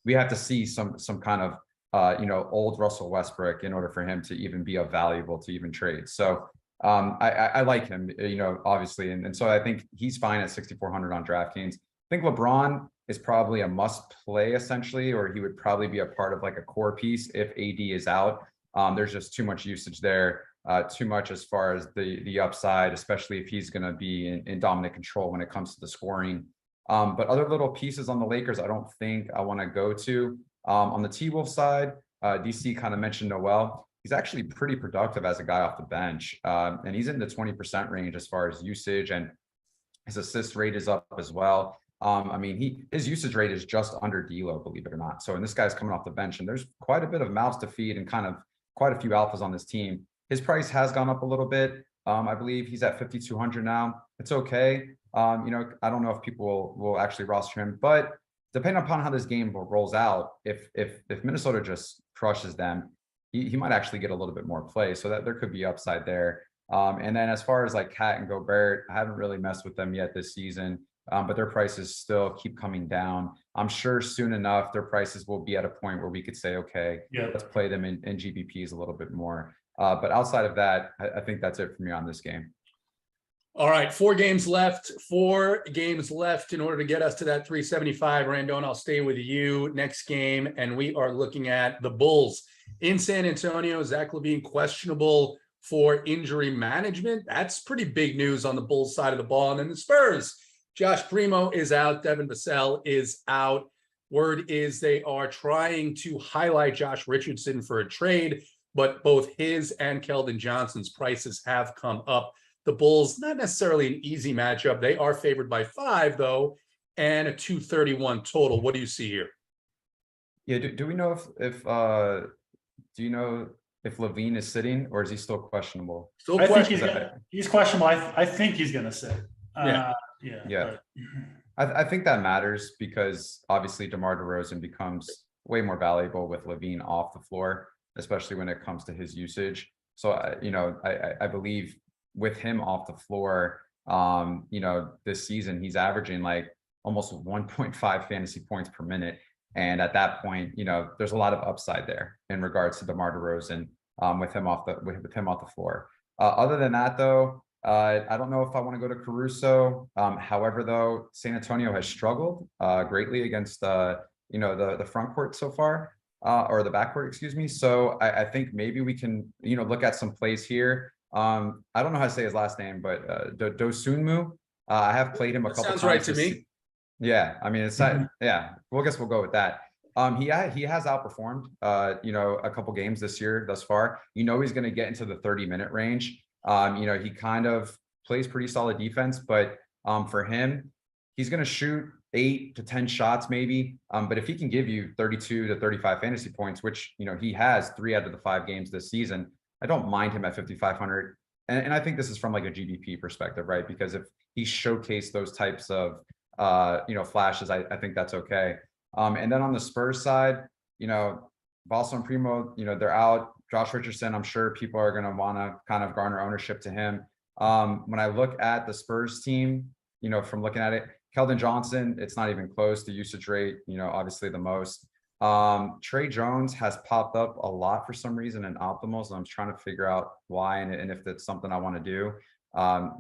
We have to see some kind of, old Russell Westbrook in order for him to even be valuable to even trade. So I like him, obviously. And so I think he's fine at 6,400 on DraftKings. I think LeBron is probably a must play essentially, or he would probably be a part of like a core piece if AD is out. There's just too much usage there, too much as far as the upside, especially if he's going to be in dominant control when it comes to the scoring. But other little pieces on the Lakers, I don't think I want to go to. On the T-Wolf side, DC kind of mentioned Noel. He's actually pretty productive as a guy off the bench. And he's in the 20% range as far as usage, and his assist rate is up as well. His usage rate is just under D'Lo, believe it or not. So, and this guy's coming off the bench, and there's quite a bit of mouths to feed and kind of quite a few alphas on this team. His price has gone up a little bit. I believe he's at 5,200 now. It's okay. I don't know if people will actually roster him, but depending upon how this game rolls out, if Minnesota just crushes them, he might actually get a little bit more play. So that there could be upside there. And then as far as like Cat and Gobert, I haven't really messed with them yet this season. But their prices still keep coming down. I'm sure soon enough, their prices will be at a point where we could say, okay, let's play them in GPPs a little bit more. But outside of that, I think that's it for me on this game. All right, 4 games left. 4 games left in order to get us to that 375. Randone, I'll stay with you next game. And we are looking at the Bulls in San Antonio. Zach LaVine questionable for injury management. That's pretty big news on the Bulls side of the ball. And then the Spurs. Josh Primo is out. Devin Vassell is out. Word is they are trying to highlight Josh Richardson for a trade, but both his and Keldon Johnson's prices have come up. The Bulls, not necessarily an easy matchup. They are favored by 5, though, and a 231 total. What do you see here? Yeah, do we know if LaVine is sitting or is he still questionable? I think he's questionable. I think he's going to sit. Yeah. I think that matters because obviously DeMar DeRozan becomes way more valuable with LaVine off the floor, especially when it comes to his usage. So, I believe with him off the floor, this season, he's averaging like almost 1.5 fantasy points per minute. And at that point, there's a lot of upside there in regards to DeMar DeRozan with him off the floor. Other than that, though, I don't know if I want to go to Caruso. However, though, San Antonio has struggled greatly against the front court so far, or the backcourt, excuse me. So I think maybe we can look at some plays here. I don't know how to say his last name, but Dosunmu. I have played him a couple times. Sounds right to me. Yeah, I mean, it's not, yeah. Well, I guess we'll go with that. He has outperformed, a couple games this year thus far. He's going to get into the 30-minute range. He kind of plays pretty solid defense, but for him, he's going to shoot 8 to 10 shots maybe. But if he can give you 32 to 35 fantasy points, which he has 3 out of the 5 games this season, I don't mind him at 5,500. And I think this is from like a GPP perspective, right? Because if he showcased those types of flashes, I think that's okay. And then on the Spurs side, Basso and Primo, they're out. Josh Richardson, I'm sure people are going to want to kind of garner ownership to him. When I look at the Spurs team, from looking at it, Keldon Johnson, it's not even close. The usage rate, obviously the most. Trey Jones has popped up a lot for some reason in optimals, and I'm trying to figure out why and if that's something I want to do.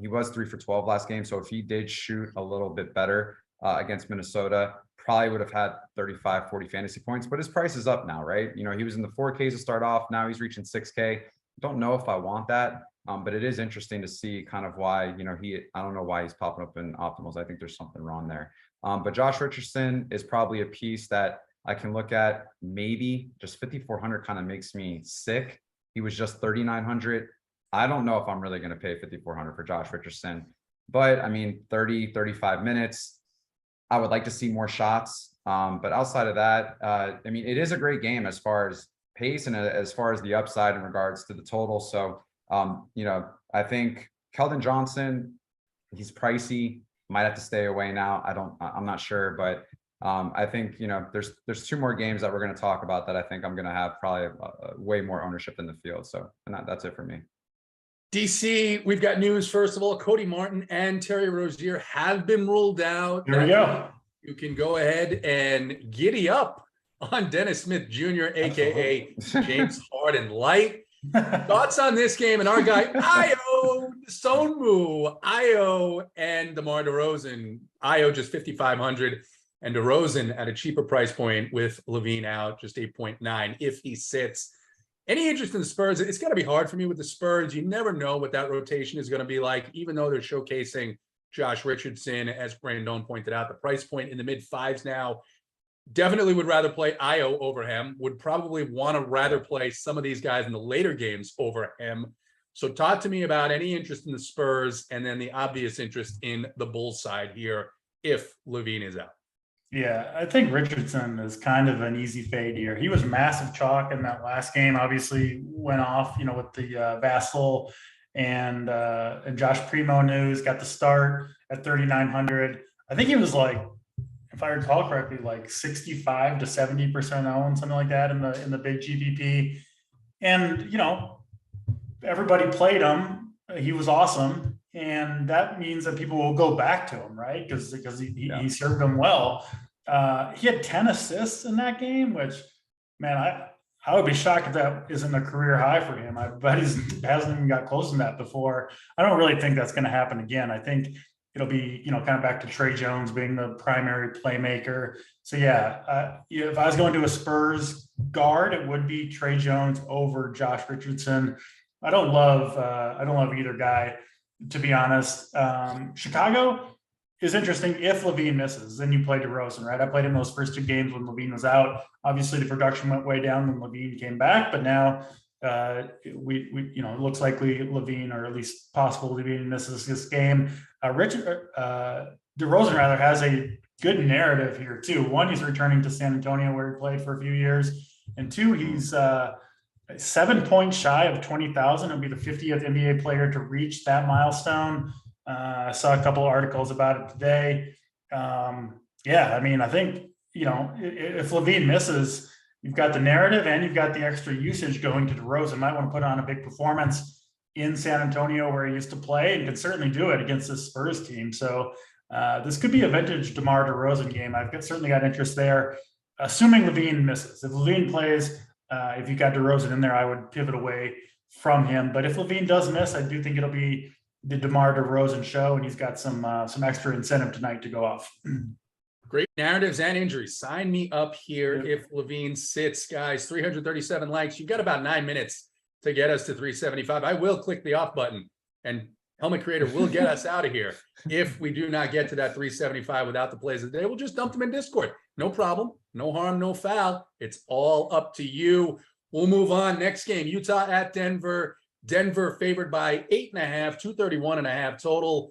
He was 3 for 12 last game, so if he did shoot a little bit better against Minnesota, probably would have had 35, 40 fantasy points, but his price is up now, right? He was in the 4Ks to start off. Now he's reaching 6K. Don't know if I want that, but it is interesting to see kind of why, I don't know why he's popping up in optimals. I think there's something wrong there. But Josh Richardson is probably a piece that I can look at. Maybe just 5,400 kind of makes me sick. He was just 3,900. I don't know if I'm really going to pay 5,400 for Josh Richardson, but I mean, 30, 35 minutes. I would like to see more shots. But outside of that, I mean, it is a great game as far as pace and as far as the upside in regards to the total. So, I think Keldon Johnson, he's pricey, might have to stay away now. I'm not sure, but I think, there's 2 more games that we're going to talk about that I think I'm going to have probably way more ownership in the field. So that's it for me. DC, we've got news. First of all, Cody Martin and Terry Rozier have been ruled out. Here we go. You can go ahead and giddy up on Dennis Smith Jr., aka James Harden Light. Thoughts on this game and our guy Ayo Sonmu, Ayo and DeMar DeRozan. Ayo just 5,500 and DeRozan at a cheaper price point with Levine out just 8.9 if he sits. Any interest in the Spurs? It's going to be hard for me with the Spurs. You never know what that rotation is going to be like, even though they're showcasing Josh Richardson, as Brandon pointed out, the price point in the mid-5s now. Definitely would rather play Ayo over him, would probably want to rather play some of these guys in the later games over him. So talk to me about any interest in the Spurs and then the obvious interest in the Bulls side here if Levine is out. Yeah, I think Richardson is kind of an easy fade here. He was massive chalk in that last game. Obviously, went off, with the Vassell and Josh Primo news. Got the start at 3,900. I think he was like, if I recall correctly, like 65 to 70% owned, something like that in the big GPP. And everybody played him. He was awesome. And that means that people will go back to him, right? Because he served them well. He had 10 assists in that game, which, man, I would be shocked if that isn't a career high for him. I bet he hasn't even got close to that before. I don't really think that's going to happen again. I think it'll be, kind of back to Trey Jones being the primary playmaker. So if I was going to a Spurs guard, it would be Trey Jones over Josh Richardson. I don't love either guy, to be honest. Chicago is interesting if Levine misses. Then you play DeRozan, right? I played him those first 2 games when Levine was out. Obviously, the production went way down when Levine came back, but now it looks likely Levine, or at least possible Levine, misses this game. DeRozan rather has a good narrative here too. 1, he's returning to San Antonio where he played for a few years, and 2, he's 7 points shy of 20,000. He'll be the 50th NBA player to reach that milestone. I saw a couple of articles about it today. I mean, I think, if Levine misses, you've got the narrative and you've got the extra usage going to DeRozan. Might want to put on a big performance in San Antonio where he used to play, and can certainly do it against this Spurs team. So this could be a vintage DeMar DeRozan game. I've certainly got interest there. assuming Levine misses. If Levine plays, if you got DeRozan in there, I would pivot away from him. But if Levine does miss, I do think it'll be the DeMar DeRozan show, and he's got some extra incentive tonight to go off. Great narratives and injuries. Sign me up here. If Levine sits, guys. 337 likes. You've got about 9 minutes to get us to 375. I will click the off button, and Helmet Creator will get us out of here. If we do not get to that 375 without the plays of the day, we'll just dump them in Discord. No problem. No harm, no foul. It's all up to you. We'll move on. Next game, Utah at Denver. Denver favored by 8.5, 231.5 total.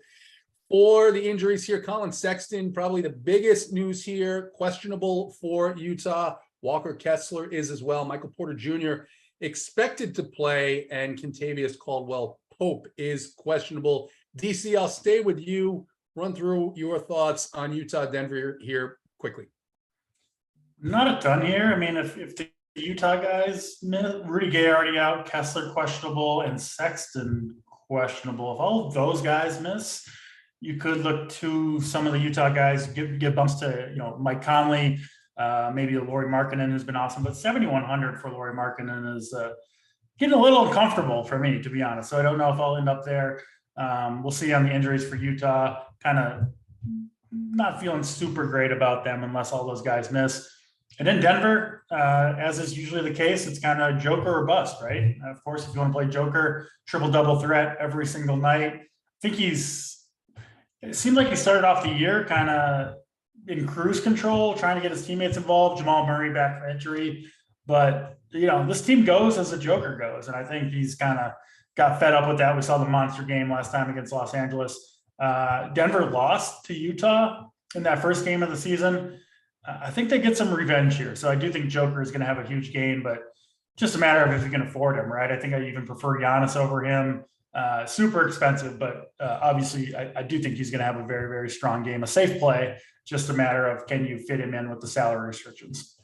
For the injuries here, Colin Sexton, probably the biggest news here, questionable for Utah. Walker Kessler is as well. Michael Porter Jr. expected to play, and Kentavious Caldwell-Pope is questionable. DC, I'll stay with you. Run through your thoughts on Utah-Denver here quickly. Not a ton here. I mean, if the Utah guys, Rudy Gay already out, Kessler questionable, and Sexton questionable. If all of those guys miss, you could look to some of the Utah guys, give bumps to, Mike Conley, maybe Lauri Markkanen, who's been awesome, but 7,100 for Lauri Markkanen is getting a little uncomfortable for me, to be honest. So I don't know if I'll end up there. We'll see on the injuries for Utah. Kind of not feeling super great about them unless all those guys miss. And in Denver, as is usually the case, it's kind of Joker or bust, right? Of course, if you want to play Joker, triple-double threat every single night. I think it seemed like he started off the year kind of in cruise control, trying to get his teammates involved. Jamal Murray back from injury. But, this team goes as the Joker goes. And I think he's kind of got fed up with that. We saw the monster game last time against Los Angeles. Denver lost to Utah in that first game of the season. I think they get some revenge here. So I do think Joker is going to have a huge game, but just a matter of if you can afford him, right? I think I even prefer Giannis over him. Super expensive, but obviously I do think he's going to have a very, very strong game, a safe play. Just a matter of, can you fit him in with the salary restrictions?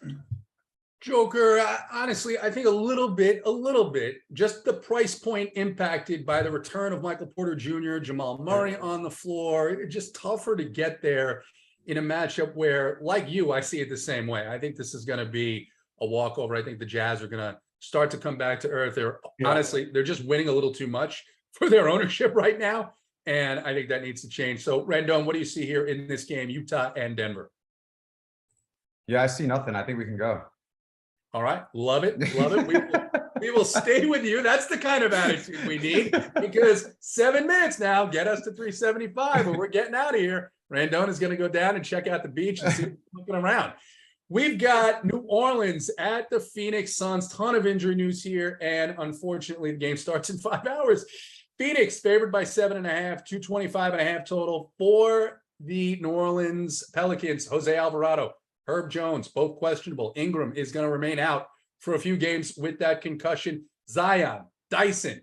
Joker, honestly, I think a little bit, just the price point impacted by the return of Michael Porter Jr., Jamal Murray on the floor. It's just tougher to get there in a matchup where, like you, I see it the same way. I think this is going to be a walkover. I think the Jazz are going to start to come back to earth. Honestly, they're just winning a little too much for their ownership right now. And I think that needs to change. So, Rendon, what do you see here in this game, Utah and Denver? Yeah, I see nothing. I think we can go. All right. Love it. We will stay with you. That's the kind of attitude we need, because 7 minutes now get us to 375 and we're getting out of here. Rendon is going to go down and check out the beach and see what's looking around. We've got New Orleans at the Phoenix Suns. Ton of injury news here, and unfortunately, the game starts in 5 hours. Phoenix favored by 7.5, 225.5 total for the New Orleans Pelicans. Jose Alvarado, Herb Jones, both questionable. Ingram is going to remain out for a few games with that concussion. Zion, Dyson,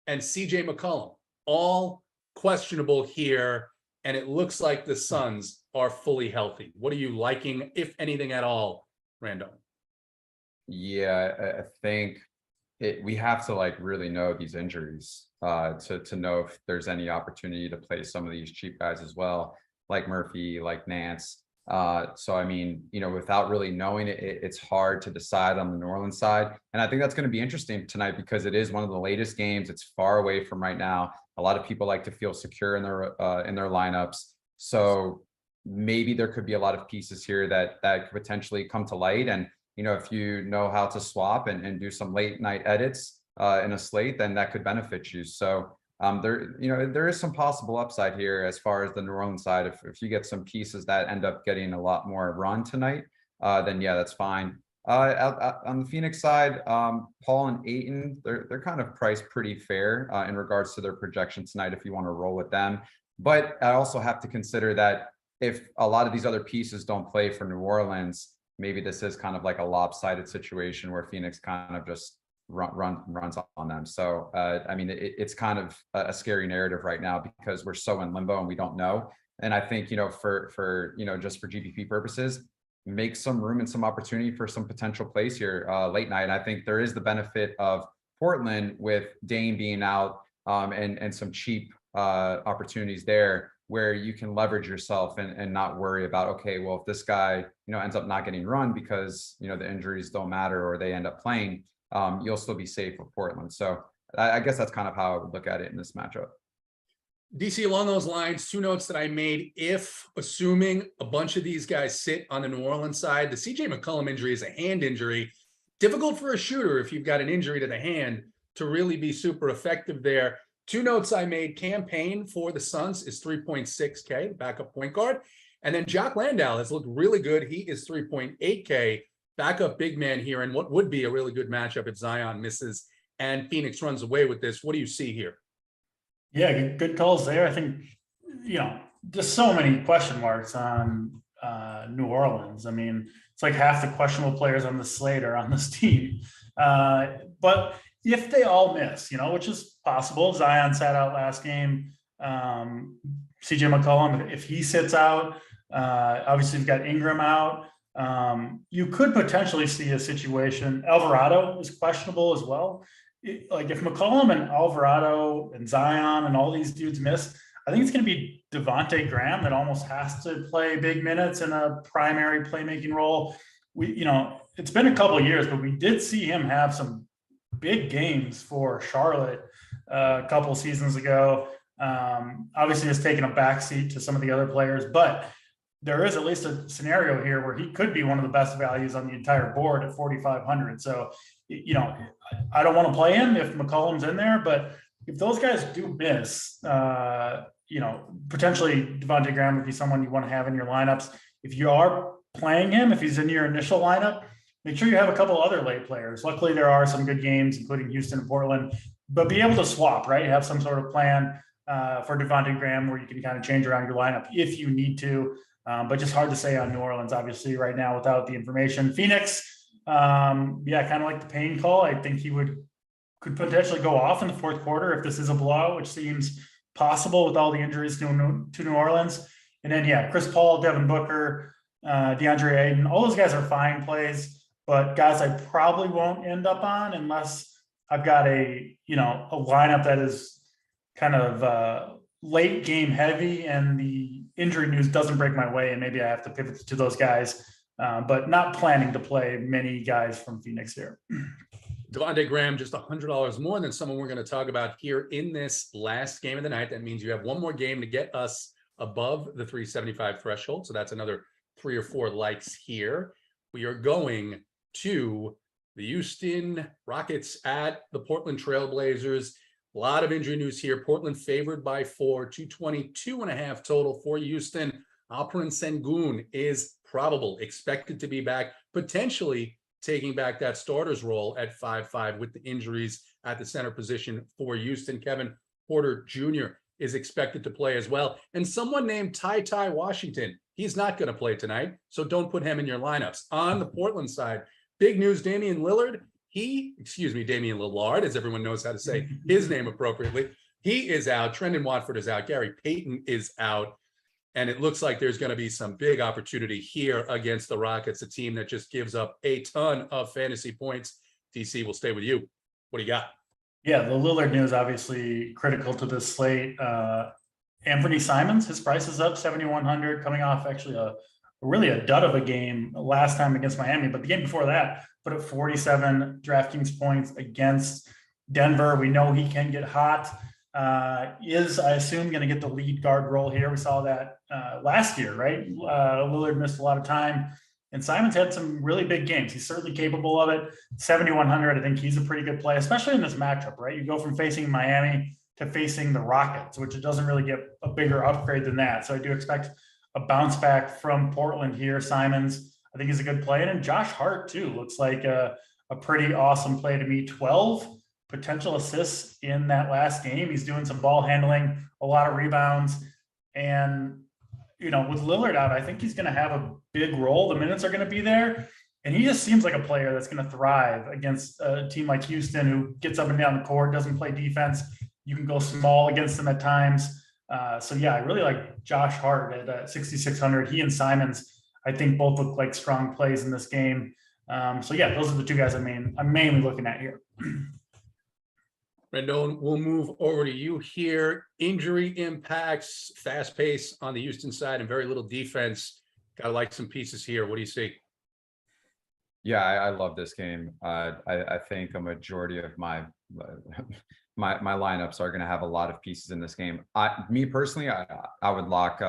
and CJ McCollum, all questionable here. And it looks like the Suns are fully healthy. What are you liking, if anything at all, Randall? Yeah, I think we have to really know these injuries to know if there's any opportunity to play some of these cheap guys as well, like Murphy, like Nance. So, I mean, without really knowing it, it's hard to decide on the New Orleans side. And I think that's going to be interesting tonight because it is one of the latest games. It's far away from right now. A lot of people like to feel secure in their lineups. So maybe there could be a lot of pieces here that could potentially come to light. And, if you know how to swap and do some late night edits in a slate, then that could benefit you. So there is some possible upside here as far as the New Orleans side. If you get some pieces that end up getting a lot more run tonight, then yeah, that's fine. On the Phoenix side, Paul and Ayton, they're kind of priced pretty fair in regards to their projection tonight if you want to roll with them. But I also have to consider that if a lot of these other pieces don't play for New Orleans, maybe this is kind of like a lopsided situation where Phoenix kind of just runs on them. So I mean, it's kind of a scary narrative right now because we're so in limbo and we don't know. And I think for just for GPP purposes, make some room and some opportunity for some potential plays here late night. And I think there is the benefit of Portland with Dame being out and some cheap opportunities there. where you can leverage yourself and not worry about, okay, well, if this guy, ends up not getting run because, the injuries don't matter or they end up playing, you'll still be safe with Portland. So I guess that's kind of how I would look at it in this matchup. DC, along those lines, 2 notes that I made. If assuming a bunch of these guys sit on the New Orleans side, the CJ McCollum injury is a hand injury. Difficult for a shooter if you've got an injury to the hand to really be super effective there. 2 notes I made. Campaign for the Suns is 3.6K, backup point guard. And then Jock Landale has looked really good. He is 3.8K, backup big man here, and what would be a really good matchup if Zion misses and Phoenix runs away with this. What do you see here? Yeah, good calls there. I think, just so many question marks on New Orleans. I mean, it's like half the questionable players on the slate are on this team. But if they all miss, which is possible, Zion sat out last game. CJ McCollum, if he sits out, obviously you've got Ingram out. You could potentially see a situation. Alvarado is questionable as well. Like if McCollum and Alvarado and Zion and all these dudes miss, I think it's going to be Devontae Graham that almost has to play big minutes in a primary playmaking role. It's been a couple of years, but we did see him have some big games for Charlotte a couple of seasons ago. Obviously has taken a backseat to some of the other players, but there is at least a scenario here where he could be one of the best values on the entire board at 4,500. So, I don't want to play him if McCollum's in there, but if those guys do miss, potentially Devontae Graham would be someone you want to have in your lineups. If you are playing him, if he's in your initial lineup, make sure you have a couple other late players. Luckily, there are some good games, including Houston and Portland, but be able to swap, right? Have some sort of plan for Devontae Graham where you can kind of change around your lineup if you need to. But just hard to say on New Orleans, obviously, right now without the information. Phoenix, kind of like the Payne call. I think he could potentially go off in the fourth quarter if this is a blowout, which seems possible with all the injuries to New Orleans. And then, Chris Paul, Devin Booker, DeAndre Ayton, all those guys are fine plays, but guys I probably won't end up on unless I've got a lineup that is kind of late game heavy and the injury news doesn't break my way and maybe I have to pivot to those guys, but not planning to play many guys from Phoenix here. Devontae Graham, just $100 more than someone we're going to talk about here in this last game of the night. That means you have one more game to get us above the 375 threshold. So that's another 3 or 4 likes here. We are going to the Houston Rockets at the Portland Trailblazers. A lot of injury news here. Portland favored by 4, 222.5 total for Houston. Alperen Sengun is probable, expected to be back, potentially taking back that starter's role at 5'5" with the injuries at the center position for Houston. Kevin Porter Jr. is expected to play as well. And someone named Ty Washington, he's not going to play tonight, so don't put him in your lineups. On the Portland side, big news, Damian Lillard, Damian Lillard, as everyone knows how to say his name appropriately. He is out. Trendon Watford is out. Gary Payton is out. And it looks like there's going to be some big opportunity here against the Rockets, a team that just gives up a ton of fantasy points. DC, will stay with you. What do you got? Yeah, the Lillard news obviously critical to this slate. Anthony Simons, his price is up 7,100, coming off actually really a dud of a game last time against Miami, but the game before that put up 47 DraftKings points against Denver. We know he can get hot. Is, I assume, going to get the lead guard role here. We saw that last year, right? Lillard missed a lot of time, and Simons had some really big games. He's certainly capable of it. 7,100, I think he's a pretty good play, especially in this matchup, right? You go from facing Miami to facing the Rockets, which it doesn't really get a bigger upgrade than that. So I do expect a bounce back from Portland here. Simons, I think, is a good play. And then Josh Hart, too, looks like a pretty awesome play to me. 12 potential assists in that last game. He's doing some ball handling, a lot of rebounds. And, with Lillard out, I think he's going to have a big role. The minutes are going to be there. And he just seems like a player that's going to thrive against a team like Houston, who gets up and down the court, doesn't play defense. You can go small against them at times. I really like Josh Hart at 6,600. He and Simons, I think, both look like strong plays in this game. Those are the two guys I'm mainly looking at here. Rendon, we'll move over to you here. Injury impacts, fast pace on the Houston side, and very little defense. Gotta like some pieces here. What do you see? Yeah, I love this game. I think a majority of my lineups are going to have a lot of pieces in this game. Me personally, I would lock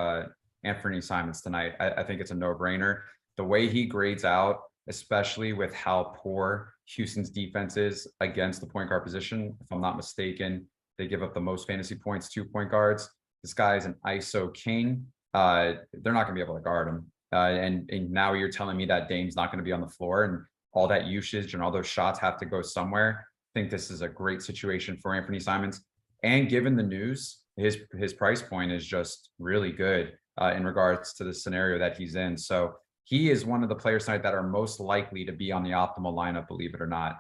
Anthony Simons tonight. I think it's a no-brainer. The way he grades out, especially with how poor Houston's defense is against the point guard position. If I'm not mistaken, they give up the most fantasy points to point guards. This guy is an ISO king. They're not going to be able to guard him. And now you're telling me that Dame's not going to be on the floor and all that usage and all those shots have to go somewhere. I think this is a great situation for Anthony Simons. And given the news, his price point is just really good in regards to the scenario that he's in. So he is one of the players tonight that are most likely to be on the optimal lineup, believe it or not,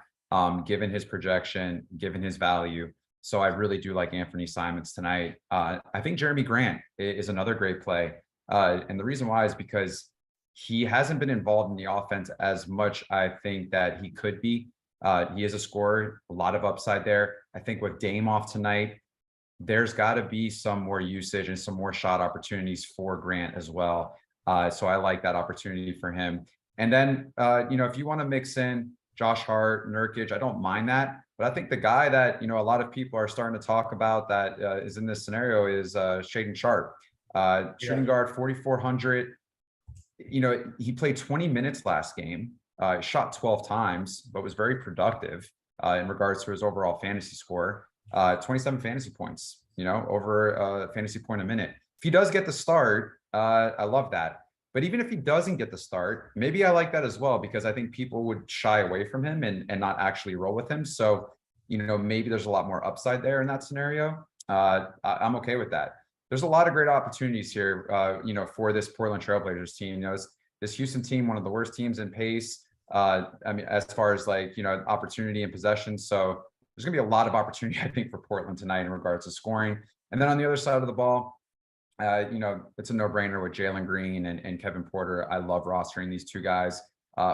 given his projection, given his value. So I really do like Anthony Simons tonight. I think Jeremy Grant is another great play. And the reason why is because he hasn't been involved in the offense as much, I think, that he could be. He is a scorer, a lot of upside there. I think with Dame off tonight, there's got to be some more usage and some more shot opportunities for Grant as well. So I like that opportunity for him. And then, if you want to mix in Josh Hart, Nurkic, I don't mind that. But I think the guy that, a lot of people are starting to talk about that is in this scenario is Shaedon Sharpe. Shooting guard, 4,400. He played 20 minutes last game, shot 12 times, but was very productive in regards to his overall fantasy score. 27 fantasy points, over a fantasy point a minute. If he does get the start, I love that. But even if he doesn't get the start, maybe I like that as well, because I think people would shy away from him and not actually roll with him. So, maybe there's a lot more upside there in that scenario. I'm okay with that. There's a lot of great opportunities here, for this Portland Trailblazers team. This Houston team, one of the worst teams in pace. As far as opportunity and possession. So there's going to be a lot of opportunity, I think, for Portland tonight in regards to scoring. And then on the other side of the ball, it's a no-brainer with Jalen Green and Kevin Porter. I love rostering these two guys.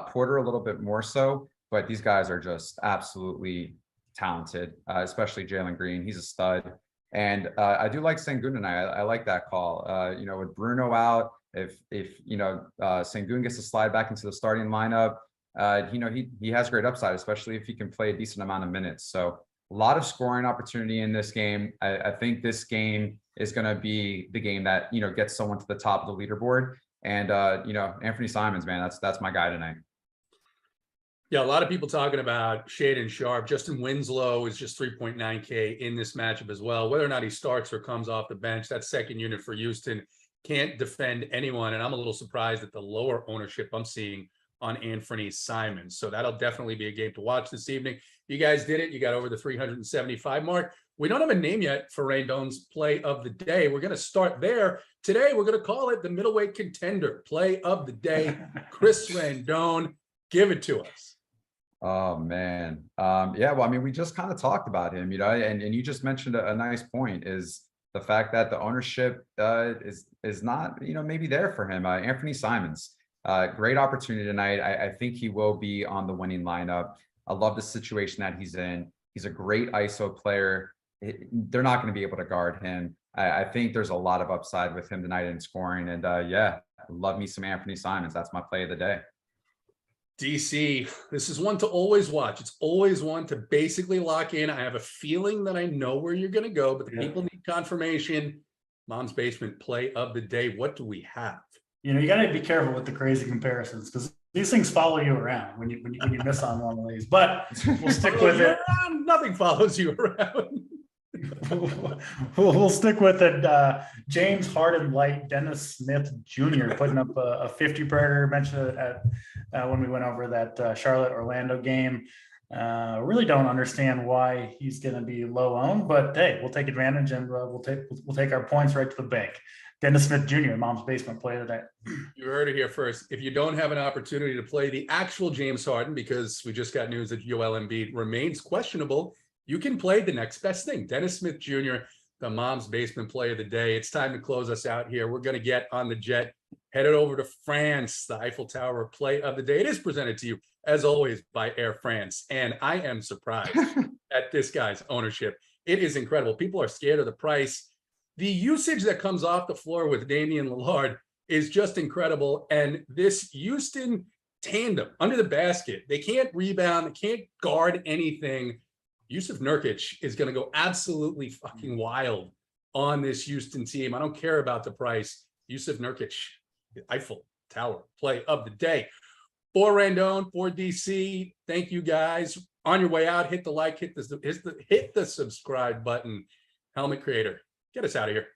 Porter a little bit more so, but these guys are just absolutely talented, especially Jalen Green. He's a stud. And I do like Sengun tonight. I like that call. With Bruno out, if Sengun gets to slide back into the starting lineup, he has great upside, especially if he can play a decent amount of minutes. So a lot of scoring opportunity in this game. I think this game is going to be the game that, gets someone to the top of the leaderboard. And, Anthony Simons, man, that's my guy tonight. Yeah, a lot of people talking about Shaedon Sharpe. Justin Winslow is just 3.9K in this matchup as well. Whether or not he starts or comes off the bench, that second unit for Houston can't defend anyone. And I'm a little surprised at the lower ownership I'm seeing on Anthony Simons. So that'll definitely be a game to watch this evening. You guys did it. You got over the 375 mark. We don't have a name yet for Rendon's play of the day. We're going to start there. Today, we're going to call it the middleweight contender play of the day. Chris Rendon, give it to us. Oh, man. We just kind of talked about him, and you just mentioned a nice point is the fact that the ownership is not, maybe there for him. Anthony Simons, great opportunity tonight. I think he will be on the winning lineup. I love the situation that he's in. He's a great ISO player. They're not going to be able to guard him. I think there's a lot of upside with him tonight in scoring. And love me some Anthony Simons. That's my play of the day. DC, this is one to always watch. It's always one to basically lock in. I have a feeling that I know where you're going to go, but the people need confirmation. Mom's Basement play of the day. What do we have? You got to be careful with the crazy comparisons because these things follow you around when you miss on one of these. But we'll stick with it. Nothing follows you around. We'll stick with it. James Harden Light, Dennis Smith Jr. putting up a 50 burger. Mentioned it at when we went over that Charlotte Orlando game. Really don't understand why he's going to be low owned, but hey, we'll take advantage and we'll take our points right to the bank. Dennis Smith Jr., Mom's Basement play today. You heard it here first. If you don't have an opportunity to play the actual James Harden, because we just got news that Joel Embiid remains questionable, you can play the next best thing. Dennis Smith Jr., the Mom's Basement play of the day. It's time to close us out here. We're going to get on the jet headed over to France, the Eiffel Tower play of the day. It is presented to you, as always, by Air France. And I am surprised at this guy's ownership. It is incredible. People are scared of the price. The usage that comes off the floor with Damian Lillard is just incredible. And this Houston tandem under the basket, they can't rebound, they can't guard anything. Yusuf Nurkic is going to go absolutely fucking wild on this Houston team. I don't care about the price. Yusuf Nurkic, the Eiffel Tower play of the day. For Randone, for DC, thank you guys. On your way out, hit the like, hit the subscribe button. Helmet Creator, get us out of here.